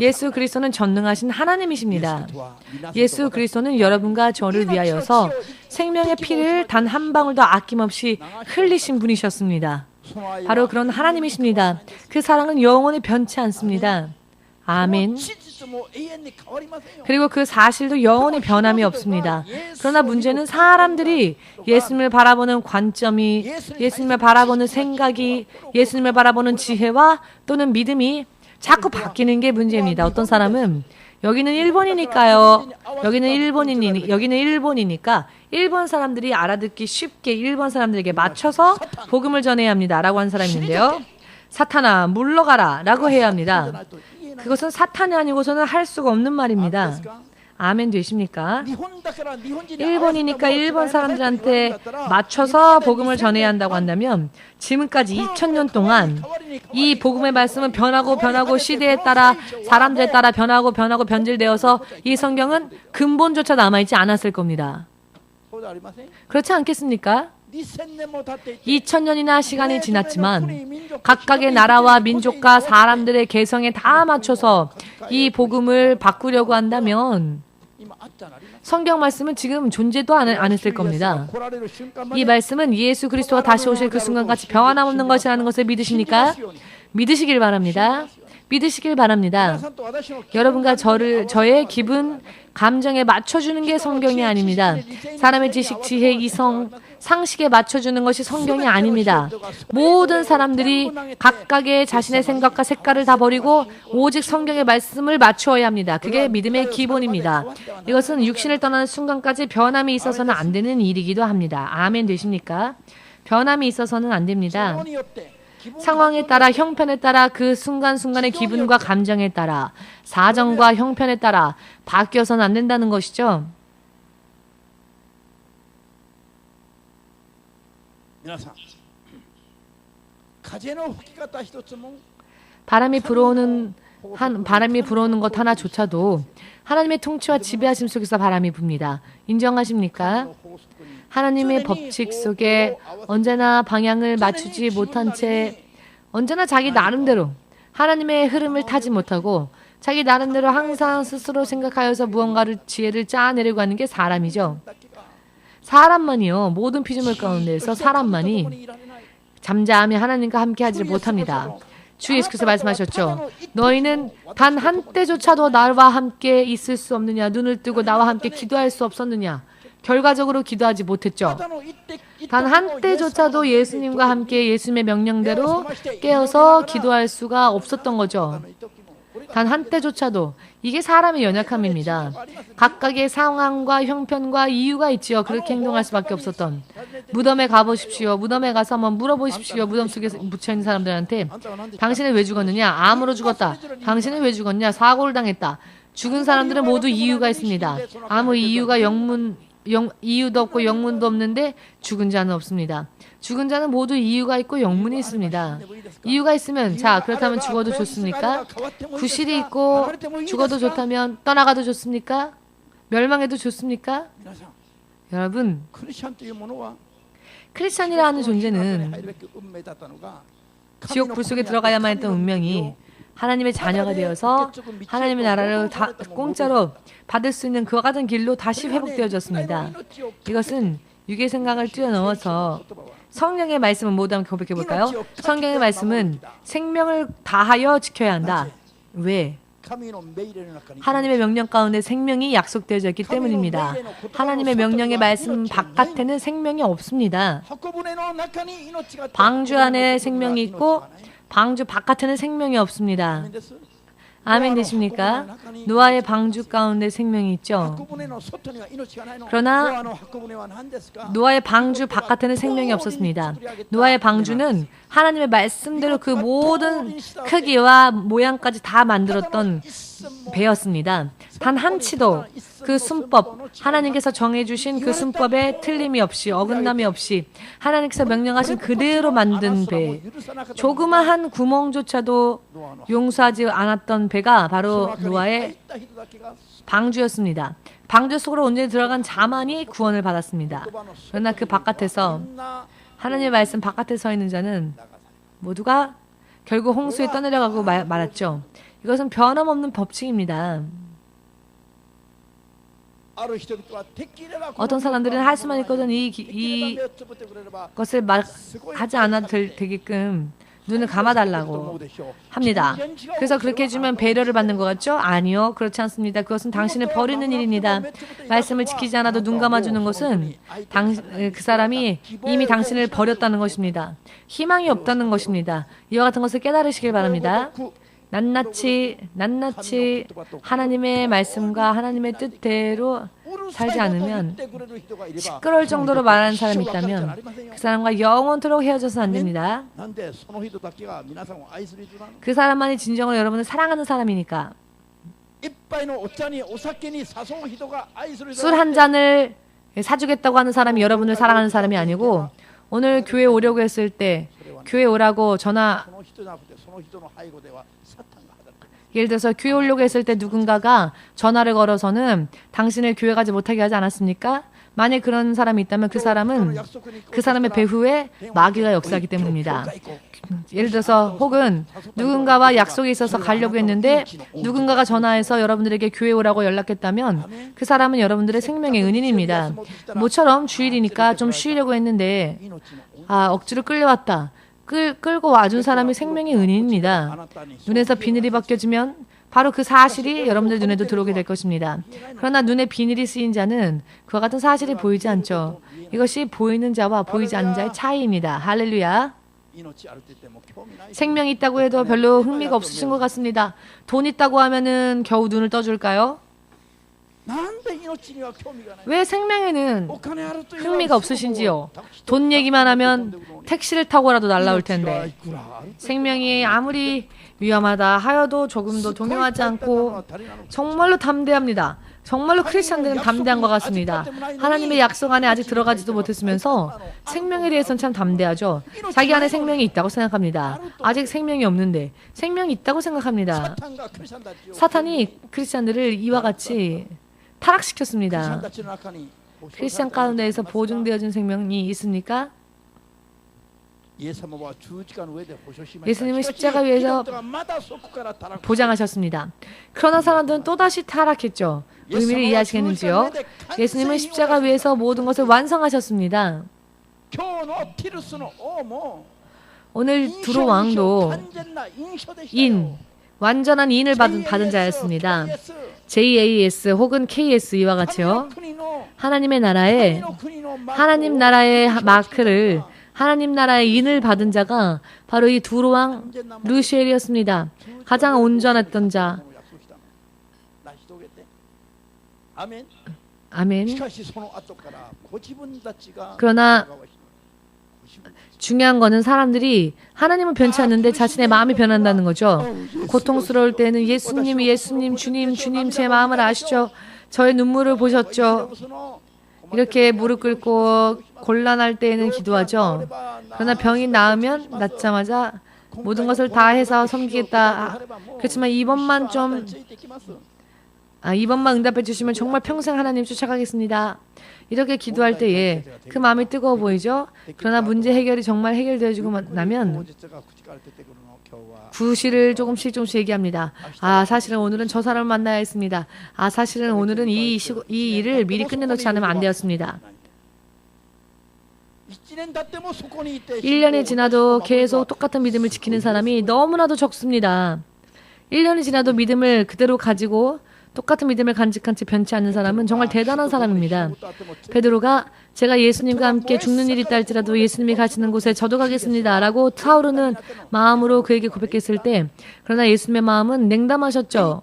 예수 그리스도는 전능하신 하나님이십니다. 예수 그리스도는 여러분과 저를 위하여서 생명의 피를 단 한 방울도 아낌없이 흘리신 분이셨습니다. 바로 그런 하나님이십니다. 그 사랑은 영원히 변치 않습니다. 아멘. 그리고 그 사실도 영원히 변함이 없습니다. 그러나 문제는 사람들이 예수님을 바라보는 관점이, 예수님을 바라보는 생각이, 예수님을 바라보는 지혜와 또는 믿음이 자꾸 바뀌는 게 문제입니다. 어떤 사람은 여기는 일본이니까요. 여기는 일본이니까 일본 사람들이 알아듣기 쉽게 일본 사람들에게 맞춰서 복음을 전해야 합니다. 라고 하는 사람이 있는데요. 사탄아 물러가라 라고 해야 합니다. 그것은 사탄이 아니고서는 할 수가 없는 말입니다. 아멘 되십니까? 일본이니까 일본 사람들한테 맞춰서 복음을 전해야 한다고 한다면 지금까지 2000년 동안 이 복음의 말씀은 변하고 시대에 따라 사람들에 따라 변하고 변질되어서 이 성경은 근본조차 남아있지 않았을 겁니다. 그렇지 않겠습니까? 2000년이나 시간이 지났지만 각각의 나라와 민족과 사람들의 개성에 다 맞춰서 이 복음을 바꾸려고 한다면 성경 말씀은 지금 존재도 안 했을 겁니다. 이 말씀은 예수 그리스도가 다시 오실 그 순간같이 변함없는 것이라는 것을 믿으십니까? 믿으시길 바랍니다. 믿으시길 바랍니다. 여러분과 저의 기분, 감정에 맞춰주는 게 성경이 아닙니다. 사람의 지식, 지혜, 이성, 상식에 맞춰주는 것이 성경이 아닙니다. 모든 사람들이 각각의 자신의 생각과 색깔을 다 버리고 오직 성경의 말씀을 맞추어야 합니다. 그게 믿음의 기본입니다. 이것은 육신을 떠나는 순간까지 변함이 있어서는 안 되는 일이기도 합니다. 아멘 되십니까? 변함이 있어서는 안 됩니다. 상황에 따라, 형편에 따라, 그 순간순간의 기분과 감정에 따라, 사정과 형편에 따라 바뀌어서는 안 된다는 것이죠. 바람이 불어오는 바람이 불어오는 것 하나조차도 하나님의 통치와 지배하심 속에서 바람이 붑니다. 인정하십니까? 하나님의 법칙 속에 언제나 방향을 맞추지 못한 채 언제나 자기 나름대로 하나님의 흐름을 타지 못하고 자기 나름대로 항상 스스로 생각하여서 무언가를 지혜를 짜내려고 하는 게 사람이죠. 사람만이요. 모든 피조물 가운데에서 사람만이 잠잠히 하나님과 함께 하지 못합니다. 주 예수께서 말씀하셨죠. 너희는 단 한때조차도 나와 함께 있을 수 없느냐. 눈을 뜨고 나와 함께 기도할 수 없었느냐. 결과적으로 기도하지 못했죠. 단 한때조차도 예수님과 함께 예수님의 명령대로 깨어서 기도할 수가 없었던 거죠. 단 한때조차도. 이게 사람의 연약함입니다. 각각의 상황과 형편과 이유가 있지요. 그렇게 행동할 수밖에 없었던. 무덤에 가보십시오. 무덤에 가서 한번 물어보십시오. 무덤 속에 묻혀있는 사람들한테 당신은 왜 죽었느냐? 암으로 죽었다. 당신은 왜 죽었냐? 사고를 당했다. 죽은 사람들은 모두 이유가 있습니다. 아무 이유가 이유도 없고 영문도 없는데 죽은 자는 없습니다. 죽은 자는 모두 이유가 있고 영문이 있습니다. 이유가 있으면 자 그렇다면 죽어도 좋습니까? 구실이 있고 죽어도 좋다면 떠나가도 좋습니까? 멸망해도 좋습니까? 여러분 크리스찬이라는 존재는 지옥 불 속에 들어가야만 했던 운명이 하나님의 자녀가 되어서 하나님의 나라를 공짜로 받을 수 있는 그와 같은 길로 다시 회복되어졌습니다. 이것은 육의 생각을 뛰어넘어서 성령의 말씀은 모두 한번 고백해 볼까요? 성경의 말씀은 생명을 다하여 지켜야 한다. 왜? 하나님의 명령 가운데 생명이 약속되어져 있기 때문입니다. 하나님의 명령의 말씀 바깥에는 생명이 없습니다. 방주 안에 생명이 있고 방주 바깥에는 생명이 없습니다. 아멘 되십니까? 노아의 방주 가운데 생명이 있죠. 그러나 노아의 방주 바깥에는 생명이 없었습니다. 노아의 방주는 하나님의 말씀대로 그 모든 크기와 모양까지 다 만들었던 배였습니다. 단 한치도 그 순법, 하나님께서 정해주신 그 순법에 틀림이 없이 어긋남이 없이 하나님께서 명령하신 그대로 만든 배, 조그마한 구멍조차도 용서하지 않았던 배가 바로 노아의 방주였습니다. 방주 속으로 온전히 들어간 자만이 구원을 받았습니다. 그러나 그 바깥에서 하나님의 말씀 바깥에 서 있는 자는 모두가 결국 홍수에 떠내려가고 말았죠. 이것은 변함없는 법칙입니다. 어떤 사람들은 할 수만 있거든 이것을 하지 않아도 되게끔 눈을 감아달라고 합니다. 그래서 그렇게 해주면 배려를 받는 것 같죠? 아니요. 그렇지 않습니다. 그것은 당신을 버리는 일입니다. 말씀을 지키지 않아도 눈 감아주는 것은 그 사람이 이미 당신을 버렸다는 것입니다. 희망이 없다는 것입니다. 이와 같은 것을 깨달으시길 바랍니다. 낱낱이 하나님의 말씀과 하나님의 뜻대로 살지 않으면 시끄러울 정도로 말하는 사람이 있다면 그 사람과 영원토록 헤어져서는 안 됩니다. 그 사람만이 진정으로 여러분을 사랑하는 사람이니까. 술 한 잔을 사주겠다고 하는 사람이 여러분을 사랑하는 사람이 아니고 오늘 교회 오려고 했을 때 교회 오라고 예를 들어서 교회 오려고 했을 때 누군가가 전화를 걸어서는 당신을 교회 가지 못하게 하지 않았습니까? 만약 그런 사람이 있다면 그 사람은 그 사람의 배후에 마귀가 역사하기 때문입니다. 예를 들어서 혹은 누군가와 약속이 있어서 가려고 했는데 누군가가 전화해서 여러분들에게 교회 오라고 연락했다면 그 사람은 여러분들의 생명의 은인입니다. 모처럼 주일이니까 좀 쉬려고 했는데 억지로 끌려왔다. 끌고 와준 사람이 생명의 은인입니다. 눈에서 비늘이 벗겨지면 바로 그 사실이 여러분들 눈에도 들어오게 될 것입니다. 그러나 눈에 비늘이 쓰인 자는 그와 같은 사실이 보이지 않죠. 이것이 보이는 자와 보이지 않는 자의 차이입니다. 할렐루야. 생명이 있다고 해도 별로 흥미가 없으신 것 같습니다. 돈 있다고 하면은 겨우 눈을 떠줄까요? 왜 생명에는 흥미가 없으신지요? 돈 얘기만 하면 택시를 타고라도 날아올 텐데 생명이 아무리 위험하다 하여도 조금도 동요하지 않고 정말로 담대합니다. 정말로 크리스찬들은 담대한 것 같습니다. 하나님의 약속 안에 아직 들어가지도 못했으면서 생명에 대해서는 참 담대하죠. 자기 안에 생명이 있다고 생각합니다. 아직 생명이 없는데 생명이 있다고 생각합니다. 사탄이 크리스찬들을 이와 같이 타락시켰습니다. 크리스찬 가운데에서 보증되어진 생명이 있습니까? 예수님은 십자가 위에서 보장하셨습니다. 그러나 사람들은 또다시 타락했죠. 의미를 이해하시겠는지요? 예수님은 십자가 위에서 모든 것을 완성하셨습니다. 오늘 두로 왕도 완전한 인을 받은 자였습니다. JAS 혹은 KS 이와 같이요. 하나님 나라의 마크를 하나님 나라의 인을 받은 자가 바로 이 두로 왕 루시엘이었습니다. 가장 온전했던 자. 아멘. 그러나 중요한 거는 사람들이 하나님은 변치 않는데 자신의 마음이 변한다는 거죠. 고통스러울 때는 예수님, 주님 제 마음을 아시죠? 저의 눈물을 보셨죠? 이렇게 무릎 꿇고 곤란할 때에는 기도하죠. 그러나 병이 낫자마자 모든 것을 다 해서 섬기겠다. 그렇지만 이번만 응답해 주시면 정말 평생 하나님 쫓아가겠습니다. 이렇게 기도할 때에 그 마음이 뜨거워 보이죠? 그러나 문제 해결이 정말 해결되어지고 나면 구실을 조금씩 얘기합니다. 사실은 오늘은 저 사람을 만나야 했습니다. 사실은 오늘은 이 일을 미리 끝내놓지 않으면 안 되었습니다. 1년이 지나도 계속 똑같은 믿음을 지키는 사람이 너무나도 적습니다. 1년이 지나도 믿음을 그대로 가지고 똑같은 믿음을 간직한 채 변치 않는 사람은 정말 대단한 사람입니다. 베드로가 제가 예수님과 함께 죽는 일이 있다 할지라도 예수님이 가시는 곳에 저도 가겠습니다 라고 타오르는 마음으로 그에게 고백했을 때, 그러나 예수님의 마음은 냉담하셨죠.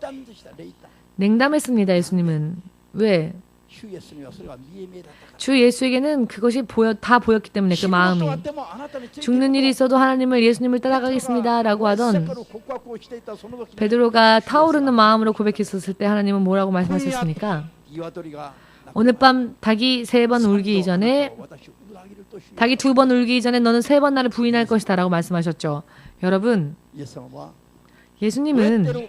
냉담했습니다. 예수님은. 왜? 주 예수에게는 그것이 다 보였기 때문에 그 마음이. 죽는 일이 있어도 예수님을 따라가겠습니다 라고 하던 베드로가 타오르는 마음으로 고백했었을 때 하나님은 뭐라고 말씀하셨습니까? 오늘 밤 닭이 3번 울기 전에 닭이 2번 울기 전에 너는 3번 나를 부인할 것이다 라고 말씀하셨죠. 여러분, 예수님은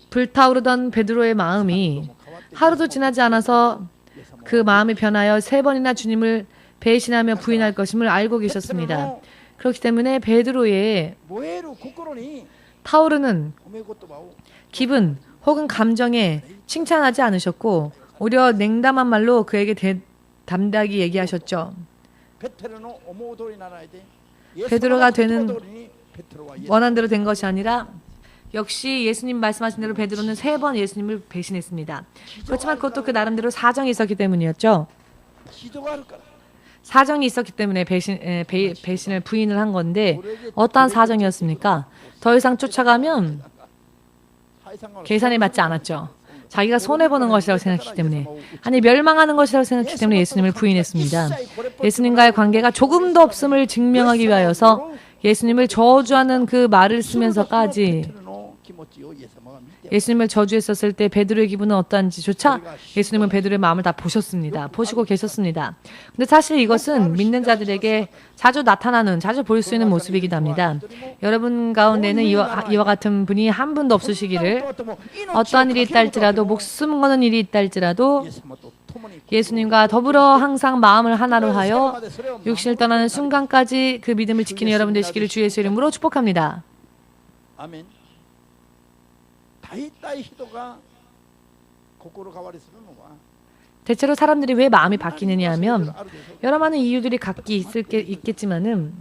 불타오르던 베드로의 마음이 하루도 지나지 않아서 그 마음이 변하여 3번이나 주님을 배신하며 부인할 것임을 알고 계셨습니다. 그렇기 때문에 베드로의 타오르는 기분 혹은 감정에 칭찬하지 않으셨고 오히려 냉담한 말로 그에게 담대하게 얘기하셨죠. 베드로가 되는 원한 대로 된 것이 아니라 역시 예수님 말씀하신 대로 베드로는 3번 예수님을 배신했습니다. 그렇지만 그것도 그 나름대로 사정이 있었기 때문이었죠. 사정이 있었기 때문에 배신을 부인을 한 건데 어떠한 사정이었습니까? 더 이상 쫓아가면 계산이 맞지 않았죠. 자기가 손해보는 것이라고 생각했기 때문에, 아니 멸망하는 것이라고 생각했기 때문에 예수님을 부인했습니다. 예수님과의 관계가 조금도 없음을 증명하기 위하여서 예수님을 저주하는 그 말을 쓰면서까지 예수님을 저주했었을 때 베드로의 기분은 어떠한지조차 예수님은 베드로의 마음을 다 보셨습니다. 보시고 계셨습니다. 근데 사실 이것은 믿는 자들에게 자주 나타나는, 자주 볼 수 있는 모습이기도 합니다. 여러분 가운데는 이와 같은 분이 한 분도 없으시기를, 어떠한 일이 있다 할지라도, 목숨 거는 일이 있다 할지라도 예수님과 더불어 항상 마음을 하나로 하여 육신을 떠나는 순간까지 그 믿음을 지키는 여러분 되시기를 주 예수 이름으로 축복합니다. 아멘. 대체로 사람들이 왜 마음이 바뀌느냐 하면 여러 많은 이유들이 각기 있겠지만은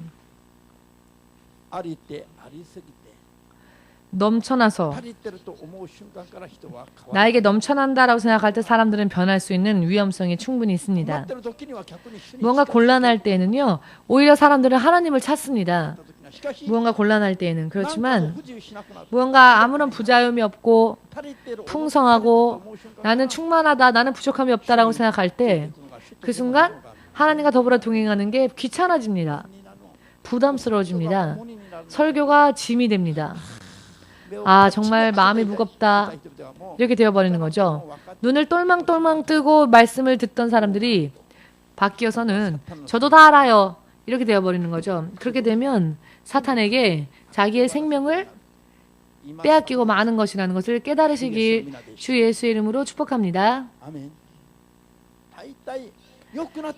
넘쳐나서 나에게 넘쳐난다라고 생각할 때 사람들은 변할 수 있는 위험성이 충분히 있습니다. 무언가 곤란할 때에는요, 오히려 사람들은 하나님을 찾습니다. 무언가 곤란할 때에는. 그렇지만 무언가 아무런 부자염이 없고 풍성하고 나는 충만하다, 나는 부족함이 없다라고 생각할 때 그 순간 하나님과 더불어 동행하는 게 귀찮아집니다. 부담스러워집니다. 설교가 짐이 됩니다. 아, 정말 마음이 무겁다. 이렇게 되어버리는 거죠. 눈을 똘망똘망 뜨고 말씀을 듣던 사람들이 바뀌어서는 저도 다 알아요. 이렇게 되어버리는 거죠. 그렇게 되면 사탄에게 자기의 생명을 빼앗기고 마는 것이라는 것을 깨달으시길 주 예수의 이름으로 축복합니다.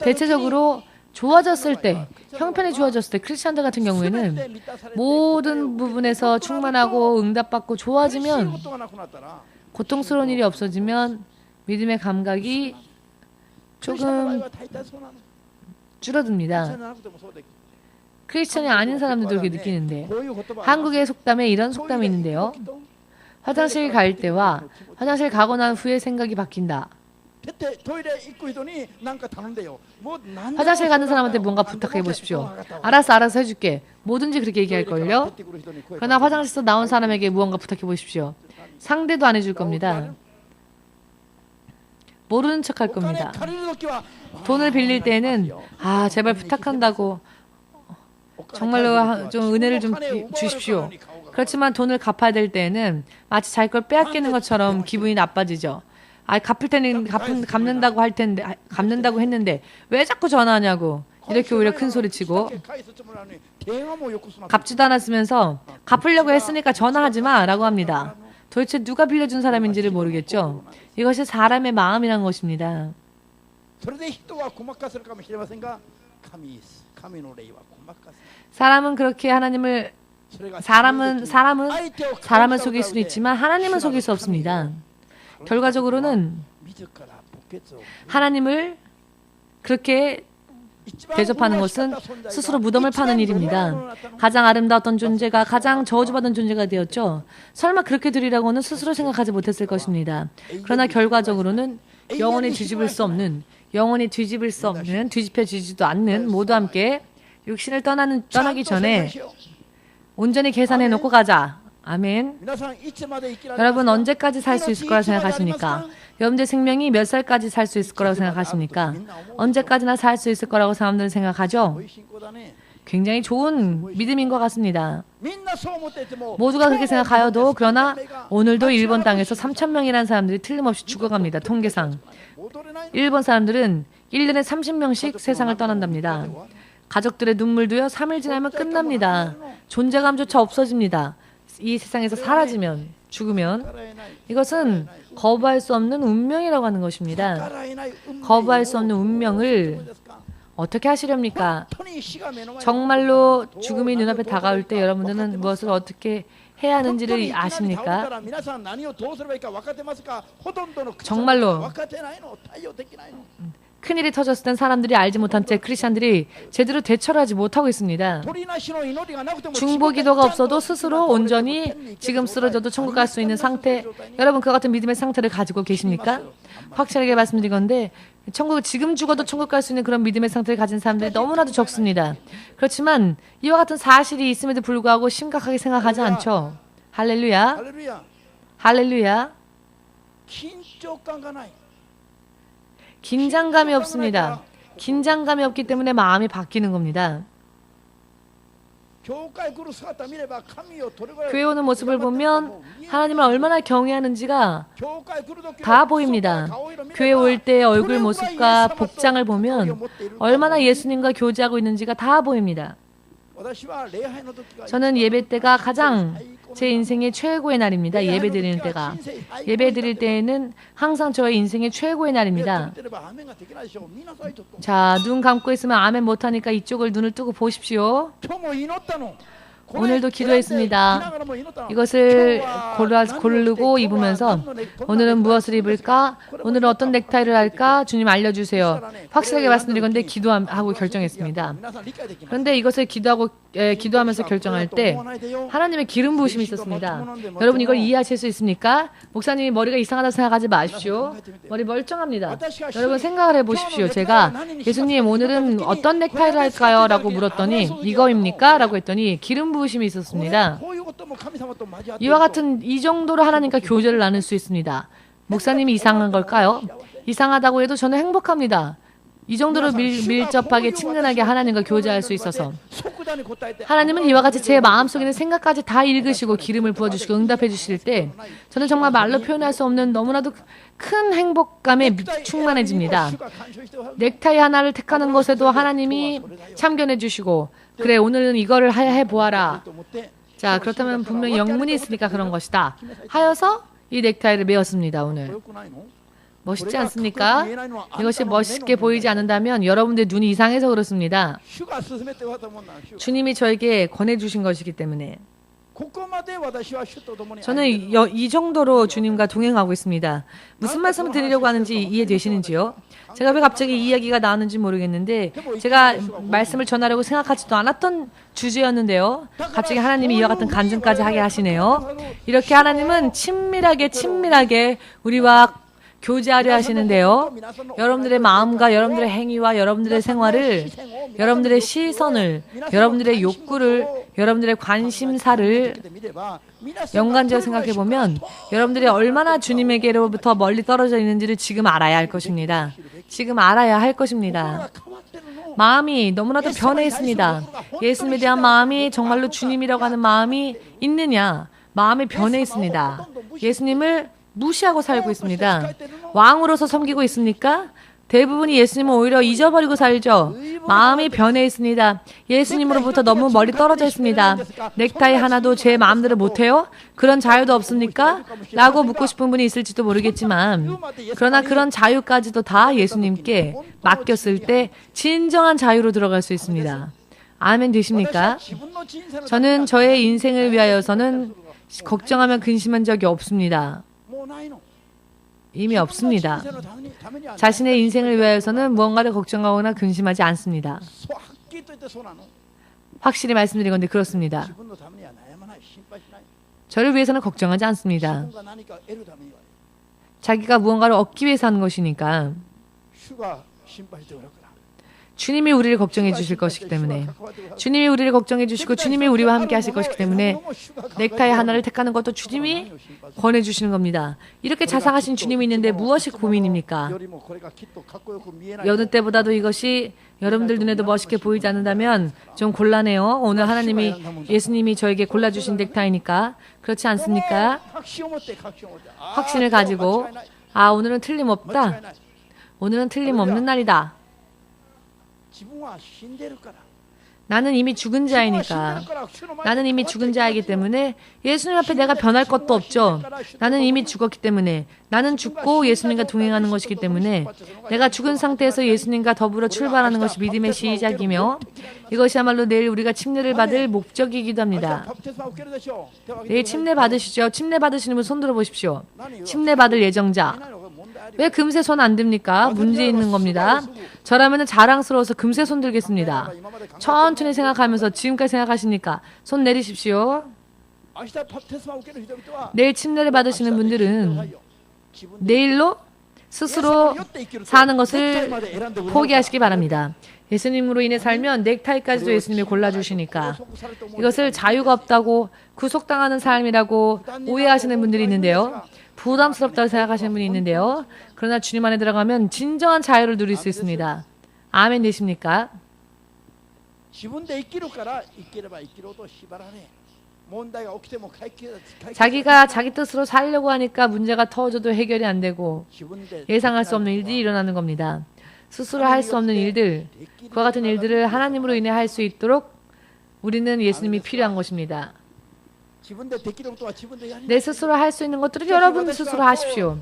대체적으로 좋아졌을 때, 형편이 좋아졌을 때, 크리스천들 같은 경우에는 모든 부분에서 충만하고 응답받고 좋아지면, 고통스러운 일이 없어지면 믿음의 감각이 조금 줄어듭니다. 크리스천이 아닌 사람들도 그렇게 느끼는데, 한국의 속담에 이런 속담이 있는데요. 화장실 갈 때와 화장실 가고 난 후에 생각이 바뀐다. 화장실 가는 사람한테 뭔가 부탁해 보십시오. 알았어 해줄게. 뭐든지 그렇게 얘기할걸요. 그러나 화장실에서 나온 사람에게 무언가 부탁해 보십시오. 상대도 안 해줄 겁니다. 모르는 척 할 겁니다. 돈을 빌릴 때는 아 제발 부탁한다고 정말로 좀 은혜를 좀 주십시오. 그렇지만 돈을 갚아야 될 때는 마치 자기 걸 빼앗기는 것처럼 기분이 나빠지죠. 아 갚을 때는 갚는다고 할 텐데 갚는다고 했는데 왜 자꾸 전화하냐고 이렇게 오히려 큰 소리치고 갚지도 않았으면서 갚으려고 했으니까 전화하지 마라고 합니다. 도대체 누가 빌려준 사람인지를 모르겠죠. 이것이 사람의 마음이란 것입니다. 사람은 그렇게 하나님을 사람은 속일 수는 있지만 하나님은 속일 수 없습니다. 결과적으로는 하나님을 그렇게 대접하는 것은 스스로 무덤을 파는 일입니다. 가장 아름다웠던 존재가 가장 저주받은 존재가 되었죠. 설마 그렇게 되리라고는 스스로 생각하지 못했을 것입니다. 그러나 결과적으로는 영원히 뒤집을 수 없는, 뒤집혀지지도 않는 모두 함께 육신을 떠나기 전에 온전히 계산해 놓고 가자. 아멘. 여러분 언제까지 살 수 있을 거라 생각하십니까? 여러분들 생명이 몇 살까지 살 수 있을 거라고 생각하십니까? 언제까지나 살 수 있을 거라고 사람들은 생각하죠? 굉장히 좋은 믿음인 것 같습니다. 모두가 그렇게 생각하여도 그러나 오늘도 일본 땅에서 3,000명이라는 사람들이 틀림없이 죽어갑니다. 통계상. 일본 사람들은 1년에 30명씩 세상을 떠난답니다. 가족들의 눈물도요 3일 지나면 끝납니다. 존재감조차 없어집니다. 이 세상에서 사라지면, 죽으면 이것은 거부할 수 없는 운명이라고 하는 것입니다. 거부할 수 없는 운명을 어떻게 하시렵니까? 정말로 죽음이 눈앞에 다가올 때 여러분들은 무엇을 어떻게 해야 하는지를 아십니까? 정말로 큰일이 터졌을 땐 사람들이 알지 못한 채 크리스찬들이 제대로 대처를 하지 못하고 있습니다. 중보기도가 없어도 스스로 온전히 지금 쓰러져도 천국 갈 수 있는 상태, 여러분 그 같은 믿음의 상태를 가지고 계십니까? 확실하게 말씀드리건데 천국 지금 죽어도 천국 갈 수 있는 그런 믿음의 상태를 가진 사람들이 너무나도 적습니다. 그렇지만 이와 같은 사실이 있음에도 불구하고 심각하게 생각하지 않죠. 할렐루야. 할렐루야. 긴장감이 없습니다. 긴장감이 없기 때문에 마음이 바뀌는 겁니다. 교회 오는 모습을 보면 하나님을 얼마나 경외하는지가 다 보입니다. 교회 올 때 얼굴 모습과 복장을 보면 얼마나 예수님과 교제하고 있는지가 다 보입니다. 저는 예배 때가 가장 제 인생의 최고의 날입니다. 예배 드리는 때가. 예배 드릴 때에는 항상 저의 인생의 최고의 날입니다. 자, 눈 감고 있으면 아멘 못하니까 이쪽을 눈을 뜨고 보십시오. 오늘도 기도했습니다. 이것을 고르고 입으면서 오늘은 무엇을 입을까? 오늘은 어떤 넥타이를 할까? 주님 알려주세요. 확실하게 말씀드리건데 기도하고 결정했습니다. 그런데 이것을 기도하면서 결정할 때 하나님의 기름 부으심이 있었습니다. 여러분 이걸 이해하실 수 있습니까? 목사님이 머리가 이상하다고 생각하지 마십시오. 머리 멀쩡합니다. 여러분 생각을 해보십시오. 제가 예수님 오늘은 어떤 넥타이를 할까요? 라고 물었더니 이거입니까? 라고 했더니 기름 부으심이 있었습니다. 이와 같은 이 정도로 하나님과 교제를 나눌 수 있습니다. 목사님이 이상한 걸까요? 이상하다고 해도 저는 행복합니다. 이 정도로 밀접하게 친근하게 하나님과 교제할 수 있어서 하나님은 이와 같이 제 마음속에 있는 생각까지 다 읽으시고 기름을 부어주시고 응답해 주실 때 저는 정말 말로 표현할 수 없는 너무나도 큰 행복감에 충만해집니다. 넥타이 하나를 택하는 것에도 하나님이 참견해 주시고 그래 오늘은 이거를 해보아라. 자 그렇다면 분명히 영문이 있으니까 그런 것이다 하여서 이 넥타이를 메었습니다. 오늘 멋있지 않습니까? 이것이 멋있게 보이지 않는다면 여러분들 눈이 이상해서 그렇습니다. 주님이 저에게 권해주신 것이기 때문에 저는 이 정도로 주님과 동행하고 있습니다. 무슨 말씀을 드리려고 하는지 이해되시는지요? 제가 왜 갑자기 이 이야기가 나왔는지 모르겠는데 제가 말씀을 전하려고 생각하지도 않았던 주제였는데요. 갑자기 하나님이 이와 같은 간증까지 하게 하시네요. 이렇게 하나님은 친밀하게 우리와 교제하려 하시는데요. 여러분들의 마음과 여러분들의 행위와 여러분들의 생활을, 여러분들의 시선을, 여러분들의 욕구를, 여러분들의 관심사를 연관지어 생각해 보면 여러분들이 얼마나 주님에게로부터 멀리 떨어져 있는지를 지금 알아야 할 것입니다. 지금 알아야 할 것입니다. 마음이 너무나도 변해 있습니다. 예수님에 대한 마음이 정말로 주님이라고 하는 마음이 있느냐? 마음이 변해 있습니다. 예수님을 무시하고 살고 있습니다. 왕으로서 섬기고 있습니까? 대부분이 예수님을 오히려 잊어버리고 살죠. 마음이 변해 있습니다. 예수님으로부터 너무 멀리 떨어져 있습니다. 넥타이 하나도 제 마음대로 못해요? 그런 자유도 없습니까? 라고 묻고 싶은 분이 있을지도 모르겠지만 그러나 그런 자유까지도 다 예수님께 맡겼을 때 진정한 자유로 들어갈 수 있습니다. 아멘 되십니까? 저는 저의 인생을 위하여서는 걱정하며 근심한 적이 없습니다. 이미 없습니다. 자신의 인생을 위하여서는 무언가를 걱정하거나 근심하지 않습니다. 확실히 말씀드린 건데 그렇습니다. 저를 위해서는 걱정하지 않습니다. 자기가 무언가를 얻기 위해서 하는 것이니까 주님이 우리를 걱정해 주실 것이기 때문에 주님이 우리를 걱정해 주시고 주님이 우리와 함께 하실 것이기 때문에 넥타이 하나를 택하는 것도 주님이 권해 주시는 겁니다. 이렇게 자상하신 주님이 있는데 무엇이 고민입니까? 여느 때보다도 이것이 여러분들 눈에도 멋있게 보이지 않는다면 좀 곤란해요. 오늘 하나님이 예수님이 저에게 골라주신 넥타이니까 그렇지 않습니까? 확신을 가지고 오늘은 틀림없다. 오늘은 틀림없는 날이다. 나는 이미 죽은 자이니까. 나는 이미 죽은 자이기 때문에 예수님 앞에 내가 변할 것도 없죠. 나는 이미 죽었기 때문에 나는 죽고 예수님과 동행하는 것이기 때문에 내가 죽은 상태에서 예수님과 더불어 출발하는 것이 믿음의 시작이며 이것이야말로 내일 우리가 침례를 받을 목적이기도 합니다. 내일 침례 받으시죠? 침례 받으시는 분 손 들어보십시오. 침례 받을 예정자. 왜 금세 손 안 듭니까? 문제 있는 겁니다. 저라면 자랑스러워서 금세 손 들겠습니다. 천천히 생각하면서 지금까지 생각하십니까? 손 내리십시오. 내일 침례를 받으시는 분들은 내일로 스스로 사는 것을 포기하시기 바랍니다. 예수님으로 인해 살면 넥타이까지도 예수님이 골라주시니까 이것을 자유가 없다고 구속당하는 삶이라고 오해하시는 분들이 있는데요. 부담스럽다고 생각하시는 분이 있는데요. 그러나 주님 안에 들어가면 진정한 자유를 누릴 수 있습니다. 아멘 되십니까? 자기가 자기 뜻으로 살려고 하니까 문제가 터져도 해결이 안 되고 예상할 수 없는 일들이 일어나는 겁니다. 스스로 할 수 없는 일들, 그와 같은 일들을 하나님으로 인해 할 수 있도록 우리는 예수님이 필요한 것입니다. 내 스스로 할 수 있는 것들은 여러분 스스로 하십시오.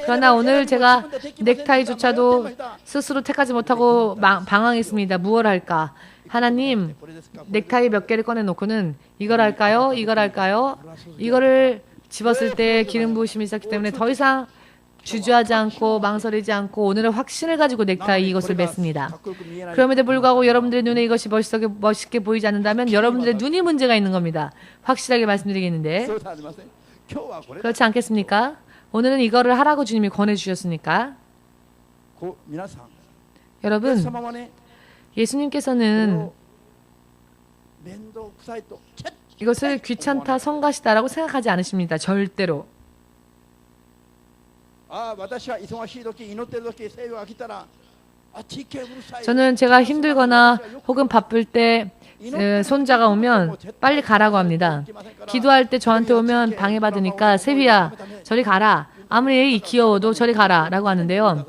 그러나 오늘 제가 넥타이조차도 스스로 택하지 못하고 방황했습니다. 무엇을 할까? 하나님, 넥타이 몇 개를 꺼내놓고는 이걸 할까요? 이걸 할까요? 이거를 집었을 때 기름 부으심이 있었기 때문에 더 이상 주저하지 않고 망설이지 않고 오늘은 확신을 가지고 넥타이 이것을 맸습니다. 그럼에도 불구하고 여러분들의 눈에 이것이 멋있게 보이지 않는다면 여러분들의 눈이 문제가 있는 겁니다. 확실하게 말씀드리겠는데 그렇지 않겠습니까? 오늘은 이거를 하라고 주님이 권해주셨으니까 여러분 예수님께서는 이것을 귀찮다 성가시다라고 생각하지 않으십니다. 절대로. 저는 제가 힘들거나 혹은 바쁠 때 손자가 오면 빨리 가라고 합니다. 기도할 때 저한테 오면 방해받으니까 세비야 저리 가라. 아무리 귀여워도 저리 가라 라고 하는데요.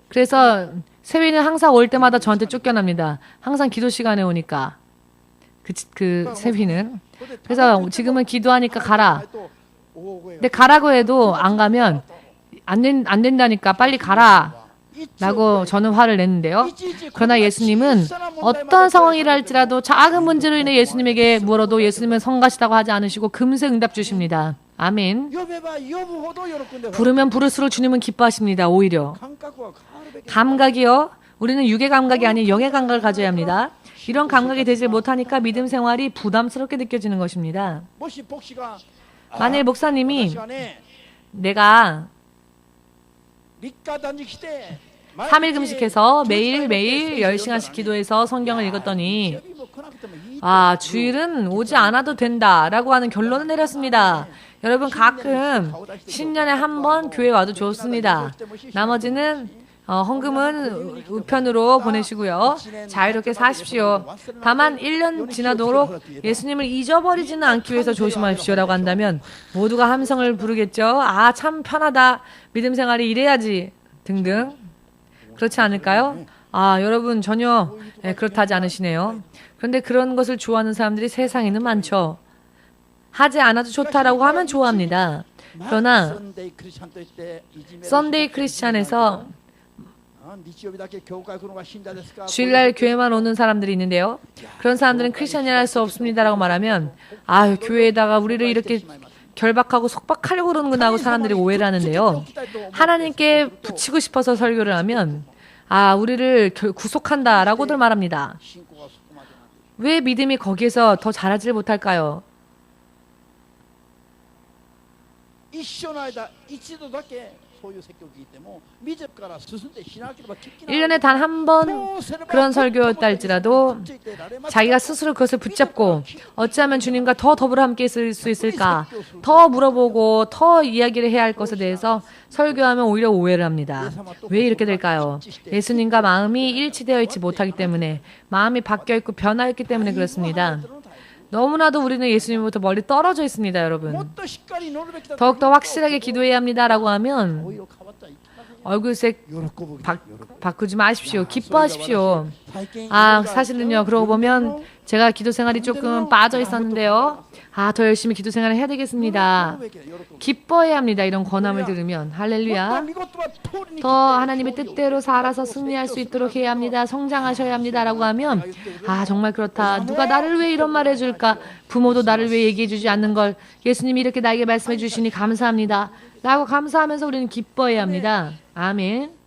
그래서 세비는 항상 올 때마다 저한테 쫓겨납니다. 항상 기도 시간에 오니까 그 세비는. 그래서 지금은 기도하니까 가라. 근데 가라고 해도 안 가면 안 된다니까 빨리 가라 라고 저는 화를 내는데요. 그러나 예수님은 어떤 상황이라 할지라도 작은 문제로 인해 예수님에게 물어도 예수님은 성가시다고 하지 않으시고 금세 응답 주십니다. 아멘. 부르면 부를수록 주님은 기뻐하십니다. 오히려 감각이요. 우리는 육의 감각이 아닌 영의 감각을 가져야 합니다. 이런 감각이 되지 못하니까 믿음 생활이 부담스럽게 느껴지는 것입니다. 만일 목사님이 내가 3일 금식해서 매일 10시간씩 기도해서 성경을 읽었더니 주일은 오지 않아도 된다라고 하는 결론을 내렸습니다. 여러분 가끔 신년에 한 번 교회 와도 좋습니다. 나머지는 헌금은 우편으로 보내시고요. 자유롭게 사십시오. 다만 1년 지나도록 예수님을 잊어버리지는 않기 위해서 조심하십시오라고 한다면 모두가 함성을 부르겠죠. 참 편하다. 믿음 생활이 이래야지 등등. 그렇지 않을까요? 여러분 전혀 그렇다지 않으시네요. 그런데 그런 것을 좋아하는 사람들이 세상에는 많죠. 하지 않아도 좋다라고 하면 좋아합니다. 그러나 썬데이 크리스찬에서 주일날 교회만 오는 사람들이 있는데요. 그런 사람들은 크리스찬이라 할 수 없습니다라고 말하면 교회에다가 우리를 이렇게 결박하고 속박하려고 그러는구나 하고 사람들이 오해를 하는데요. 하나님께 붙이고 싶어서 설교를 하면 우리를 구속한다라고들 말합니다. 왜 믿음이 거기에서 더 자라지를 못할까요? 1년에 단 한 번 그런 설교였다 할지라도 자기가 스스로 그것을 붙잡고 어찌하면 주님과 더 더불어 함께 있을 수 있을까 더 물어보고 더 이야기를 해야 할 것에 대해서 설교하면 오히려 오해를 합니다. 왜 이렇게 될까요? 예수님과 마음이 일치되어 있지 못하기 때문에 마음이 바뀌어있고 변화했기 때문에 그렇습니다. 너무나도 우리는 예수님부터 멀리 떨어져 있습니다, 여러분. 더욱더 확실하게 기도해야 합니다라고 하면 얼굴색 바꾸지 마십시오. 기뻐하십시오. 사실은요, 그러고 보면 제가 기도 생활이 조금 빠져 있었는데요. 더 열심히 기도 생활을 해야 되겠습니다. 기뻐해야 합니다. 이런 권함을 들으면. 할렐루야. 더 하나님의 뜻대로 살아서 승리할 수 있도록 해야 합니다. 성장하셔야 합니다라고 하면 정말 그렇다. 누가 나를 왜 이런 말 해줄까? 부모도 나를 왜 얘기해 주지 않는 걸 예수님이 이렇게 나에게 말씀해 주시니 감사합니다. 라고 감사하면서 우리는 기뻐해야 합니다. 아멘.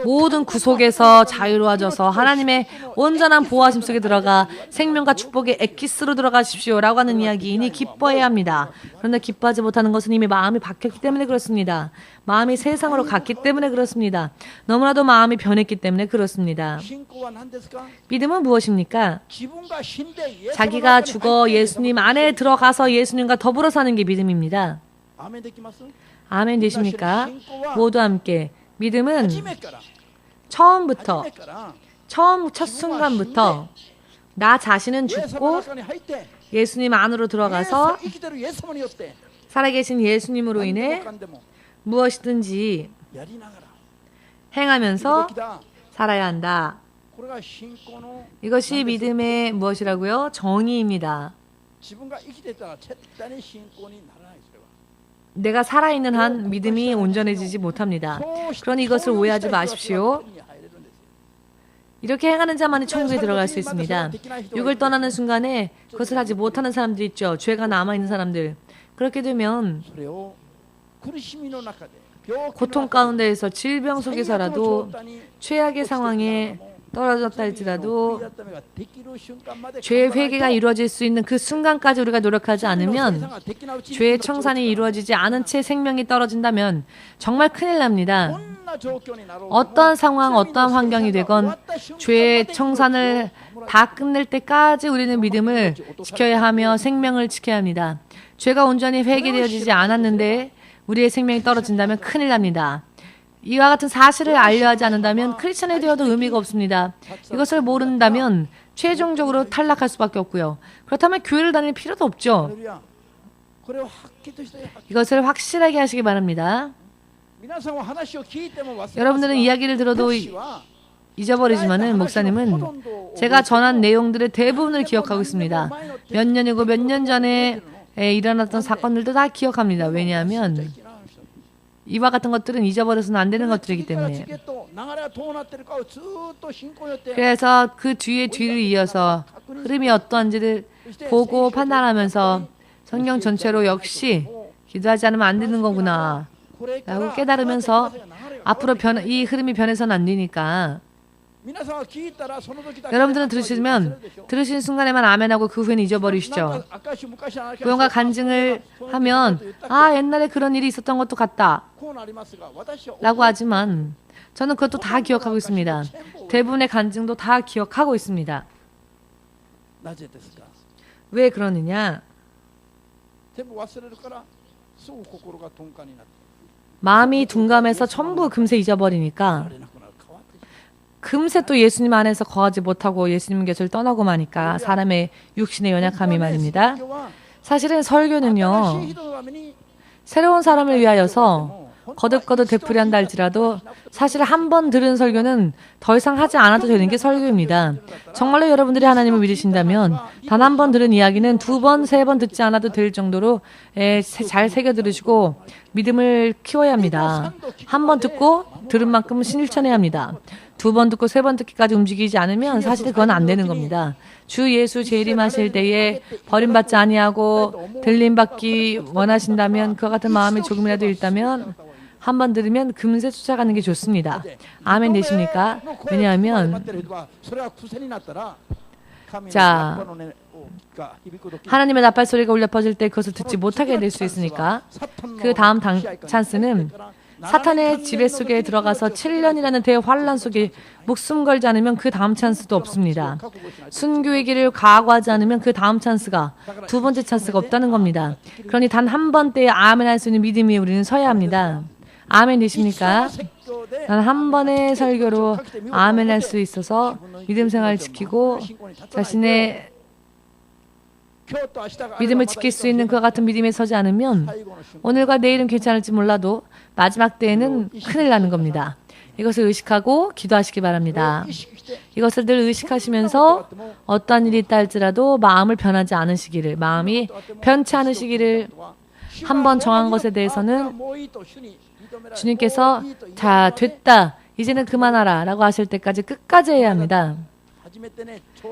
모든 구속에서 자유로워져서 하나님의 온전한 보호하심 속에 들어가 생명과 축복의 엑기스로 들어가십시오 라고 하는 이야기이니 기뻐해야 합니다. 그런데 기뻐하지 못하는 것은 이미 마음이 바뀌었기 때문에 그렇습니다. 마음이 세상으로 갔기 때문에 그렇습니다. 너무나도 마음이 변했기 때문에 그렇습니다. 믿음은 무엇입니까? 자기가 죽어 예수님 안에 들어가서 예수님과 더불어 사는 게 믿음입니다. 아멘 되십니까? 모두 함께. 믿음은 첫 순간부터 나 자신은 죽고 예수님 안으로 들어가서 살아계신 예수님으로 인해 무엇이든지 행하면서 살아야 한다. 이것이 믿음의 무엇이라고요? 정의입니다. 내가 살아있는 한 믿음이 온전해지지 못합니다. 그러니 이것을 오해하지 마십시오. 이렇게 행하는 자만이 천국에 들어갈 수 있습니다. 육을 떠나는 순간에 그것을 하지 못하는 사람들이 있죠. 죄가 남아있는 사람들. 그렇게 되면 고통 가운데에서 질병 속에서라도 최악의 상황에 떨어졌다 할지라도 죄의 회개가 이루어질 수 있는 그 순간까지 우리가 노력하지 않으면 죄의 청산이 이루어지지 않은 채 생명이 떨어진다면 정말 큰일 납니다. 어떠한 상황, 어떠한 환경이 되건 죄의 청산을 다 끝낼 때까지 우리는 믿음을 지켜야 하며 생명을 지켜야 합니다. 죄가 온전히 회개되어지지 않았는데 우리의 생명이 떨어진다면 큰일 납니다. 이와 같은 사실을 알려하지 않는다면 크리스천이 되어도 의미가 없습니다. 이것을 모른다면 최종적으로 탈락할 수밖에 없고요. 그렇다면 교회를 다닐 필요도 없죠. ハレルヤこれをはっきりとして 이것을 확실하게 하시기 바랍니다. 皆さんは話を聞いても忘れますが 여러분들은 이야기를 들어도 잊어버리지만은 목사님은 제가 전한 내용들의 대부분을 기억하고 있습니다. 몇 년이고 몇 년 전에 일어났던 사건들도 다 기억합니다. 왜냐하면 이와 같은 것들은 잊어버려서는 안 되는 것들이기 때문에. 그래서 그 뒤를 이어서 흐름이 어떠한지를 보고 판단하면서 성경 전체로 역시 기도하지 않으면 안 되는 거구나 라고 깨달으면서 앞으로 이 흐름이 변해서는 안 되니까 여러분들은 들으시는 순간에만 아멘하고 그 후에는 잊어버리시죠. 무언가 간증을 하면 옛날에 그런 일이 있었던 것도 같다 라고 하지만 저는 그것도 다 기억하고 있습니다. 대부분의 간증도 다 기억하고 있습니다. 왜 그러느냐? 마음이 둔감해서 전부 금세 잊어버리니까 금세 또 예수님 안에서 거하지 못하고 예수님 곁을 떠나고 마니까 사람의 육신의 연약함이 말입니다. 사실은 설교는요. 새로운 사람을 위하여서 거듭거듭 되풀이한다 할지라도 사실 한 번 들은 설교는 더 이상 하지 않아도 되는 게 설교입니다. 정말로 여러분들이 하나님을 믿으신다면 단 한 번 들은 이야기는 2번, 3번 듣지 않아도 될 정도로 잘 새겨 들으시고 믿음을 키워야 합니다. 한 번 듣고 들은 만큼 실천해야 합니다. 2번 듣고 3번 듣기까지 움직이지 않으면 사실 그건 안 되는 겁니다. 주 예수 재림하실 때에 버림받지 아니하고 들림받기 원하신다면 그와 같은 마음이 조금이라도 있다면 한 번 들으면 금세 쫓아가는 게 좋습니다. 아멘 되십니까? 왜냐하면 자 하나님의 나팔 소리가 울려 퍼질 때 그것을 듣지 못하게 될 수 있으니까 그 다음 찬스는 사탄의 지배 속에 들어가서 7년이라는 대환란 속에 목숨 걸지 않으면 그 다음 찬스도 없습니다. 순교의 길을 각오하지 않으면 그 다음 찬스가 두 번째 찬스가 없다는 겁니다. 그러니 단 한 번 때에 아멘 할 수 있는 믿음 위에 우리는 서야 합니다. 아멘 되십니까? 단 한 번의 설교로 아멘 할 수 있어서 믿음 생활을 지키고 자신의 믿음을 지킬 수 있는 그와 같은 믿음에 서지 않으면 오늘과 내일은 괜찮을지 몰라도 마지막 때에는 큰일 나는 겁니다. 이것을 의식하고 기도하시기 바랍니다. 이것을 늘 의식하시면서 어떠한 일이 있다 할지라도 마음을 변하지 않으시기를, 마음이 변치 않으시기를, 한번 정한 것에 대해서는 주님께서 자 됐다 이제는 그만하라 라고 하실 때까지 끝까지 해야 합니다.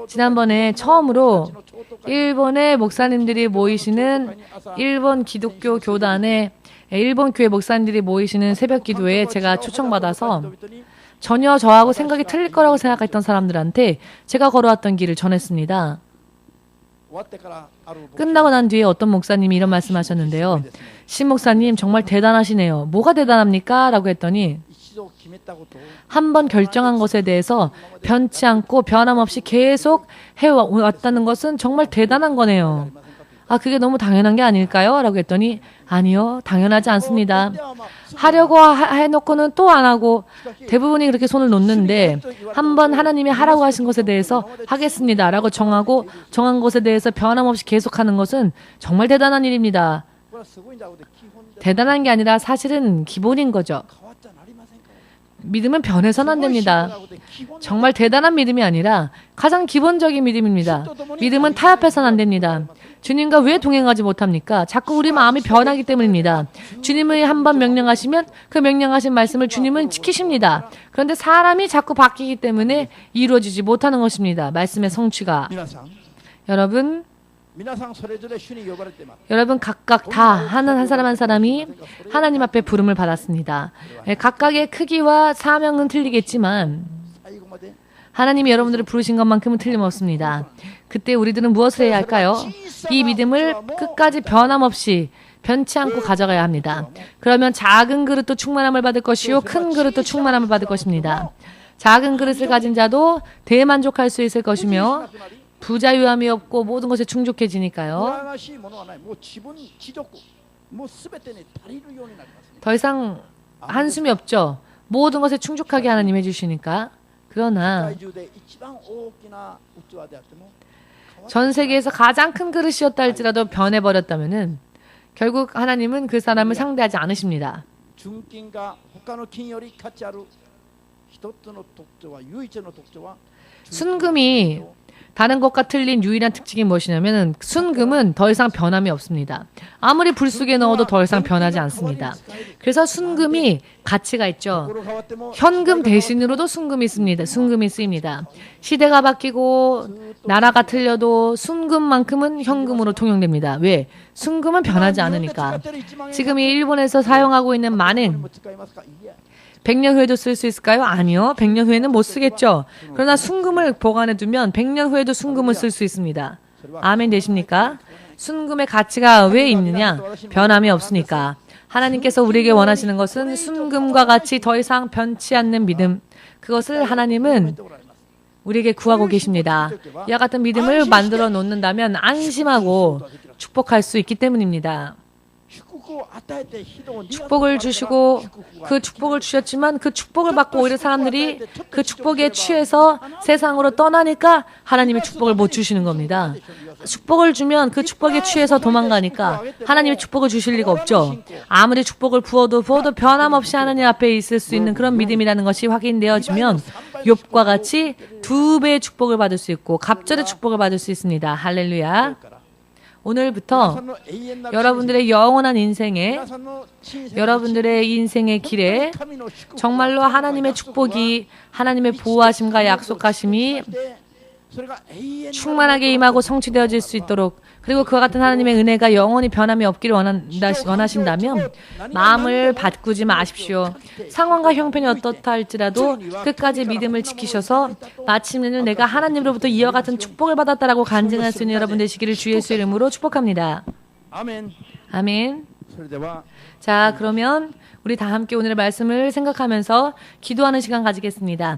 지난번에 처음으로 일본의 목사님들이 모이시는 일본 기독교 교단의 일본 교회 목사님들이 모이시는 새벽 기도에 제가 초청받아서 전혀 저하고 생각이 틀릴 거라고 생각했던 사람들한테 제가 걸어왔던 길을 전했습니다. 끝나고 난 뒤에 어떤 목사님이 이런 말씀하셨는데요. 신 목사님 정말 대단하시네요. 뭐가 대단합니까? 라고 했더니 한 번 결정한 것에 대해서 변치 않고 변함없이 계속 해왔다는 것은 정말 대단한 거네요. 그게 너무 당연한 게 아닐까요? 라고 했더니 아니요, 당연하지 않습니다. 하려고 해놓고는 또 안 하고 대부분이 그렇게 손을 놓는데 한번 하나님이 하라고 하신 것에 대해서 하겠습니다 라고 정하고 정한 것에 대해서 변함없이 계속하는 것은 정말 대단한 일입니다. 대단한 게 아니라 사실은 기본인 거죠. 믿음은 변해서는 안 됩니다. 정말 대단한 믿음이 아니라 가장 기본적인 믿음입니다. 믿음은 타협해서는 안 됩니다. 주님과 왜 동행하지 못합니까? 자꾸 우리 마음이 변하기 때문입니다. 주님이 한번 명령하시면 그 명령하신 말씀을 주님은 지키십니다. 그런데 사람이 자꾸 바뀌기 때문에 이루어지지 못하는 것입니다. 말씀의 성취가. 여러분 각각 다 한 사람 한 사람이 하나님 앞에 부름을 받았습니다. 각각의 크기와 사명은 틀리겠지만 하나님이 여러분들을 부르신 것만큼은 틀림없습니다. 그때 우리들은 무엇을 해야 할까요? 이 믿음을 끝까지 변함없이 변치 않고 가져가야 합니다. 그러면 작은 그릇도 충만함을 받을 것이요 큰 그릇도 충만함을 받을 것입니다. 작은 그릇을 가진 자도 대만족할 수 있을 것이며 부자유함이 없고 모든 것에 충족해지니까요. 더 이상 한숨이 없죠. 모든 것에 충족하게 하나님 해주시니까. 그러나 世界中で一番大きな器であっても 전 세계에서 가장 큰 그릇이었다 할지라도 변해버렸다면은 결국 하나님은 그 사람을 상대하지 않으십니다. 純金が他の金より価値ある一つの特徴は唯一の特徴は 순금이 다른 것과 틀린 유일한 특징이 무엇이냐면 순금은 더 이상 변함이 없습니다. 아무리 불 속에 넣어도 더 이상 변하지 않습니다. 그래서 순금이 가치가 있죠. 현금 대신으로도 순금이 있습니다. 순금이 쓰입니다. 시대가 바뀌고 나라가 틀려도 순금만큼은 현금으로 통용됩니다. 왜? 순금은 변하지 않으니까. 지금 이 일본에서 사용하고 있는 만행 100년 후에도 쓸 수 있을까요? 아니요. 100년 후에는 못 쓰겠죠. 그러나 순금을 보관해 두면 100년 후에도 순금을 쓸 수 있습니다. 아멘 되십니까? 순금의 가치가 왜 있느냐? 변함이 없으니까. 하나님께서 우리에게 원하시는 것은 순금과 같이 더 이상 변치 않는 믿음. 그것을 하나님은 우리에게 구하고 계십니다. 이와 같은 믿음을 만들어 놓는다면 안심하고 축복할 수 있기 때문입니다. 축복을 주시고 그 축복을 주셨지만 그 축복을 받고 오히려 사람들이 그 축복에 취해서 세상으로 떠나니까 하나님의 축복을 못 주시는 겁니다. 축복을 주면 그 축복에 취해서 도망가니까 하나님의 축복을 주실 리가 없죠. 아무리 축복을 부어도 변함없이 하나님 앞에 있을 수 있는 그런 믿음이라는 것이 확인되어지면 욥과 같이 2배의 축복을 받을 수 있고 갑절의 축복을 받을 수 있습니다. 할렐루야. 오늘부터 여러분들의 영원한 인생에 여러분들의 인생의 길에 정말로 하나님의 축복이 하나님의 보호하심과 약속하심이 충만하게 임하고 성취되어질 수 있도록 그리고 그와 같은 하나님의 은혜가 영원히 변함이 없기를 원하신다면 마음을 바꾸지 마십시오. 상황과 형편이 어떻다 할지라도 끝까지 믿음을 지키셔서 마침내는 내가 하나님으로부터 이와 같은 축복을 받았다라고 간증할 수 있는 여러분 되시기를 주 예수 이름으로 축복합니다. 아멘. 아멘. それでは 자, 그러면 우리 다 함께 오늘의 말씀을 생각하면서 기도하는 시간 가지겠습니다.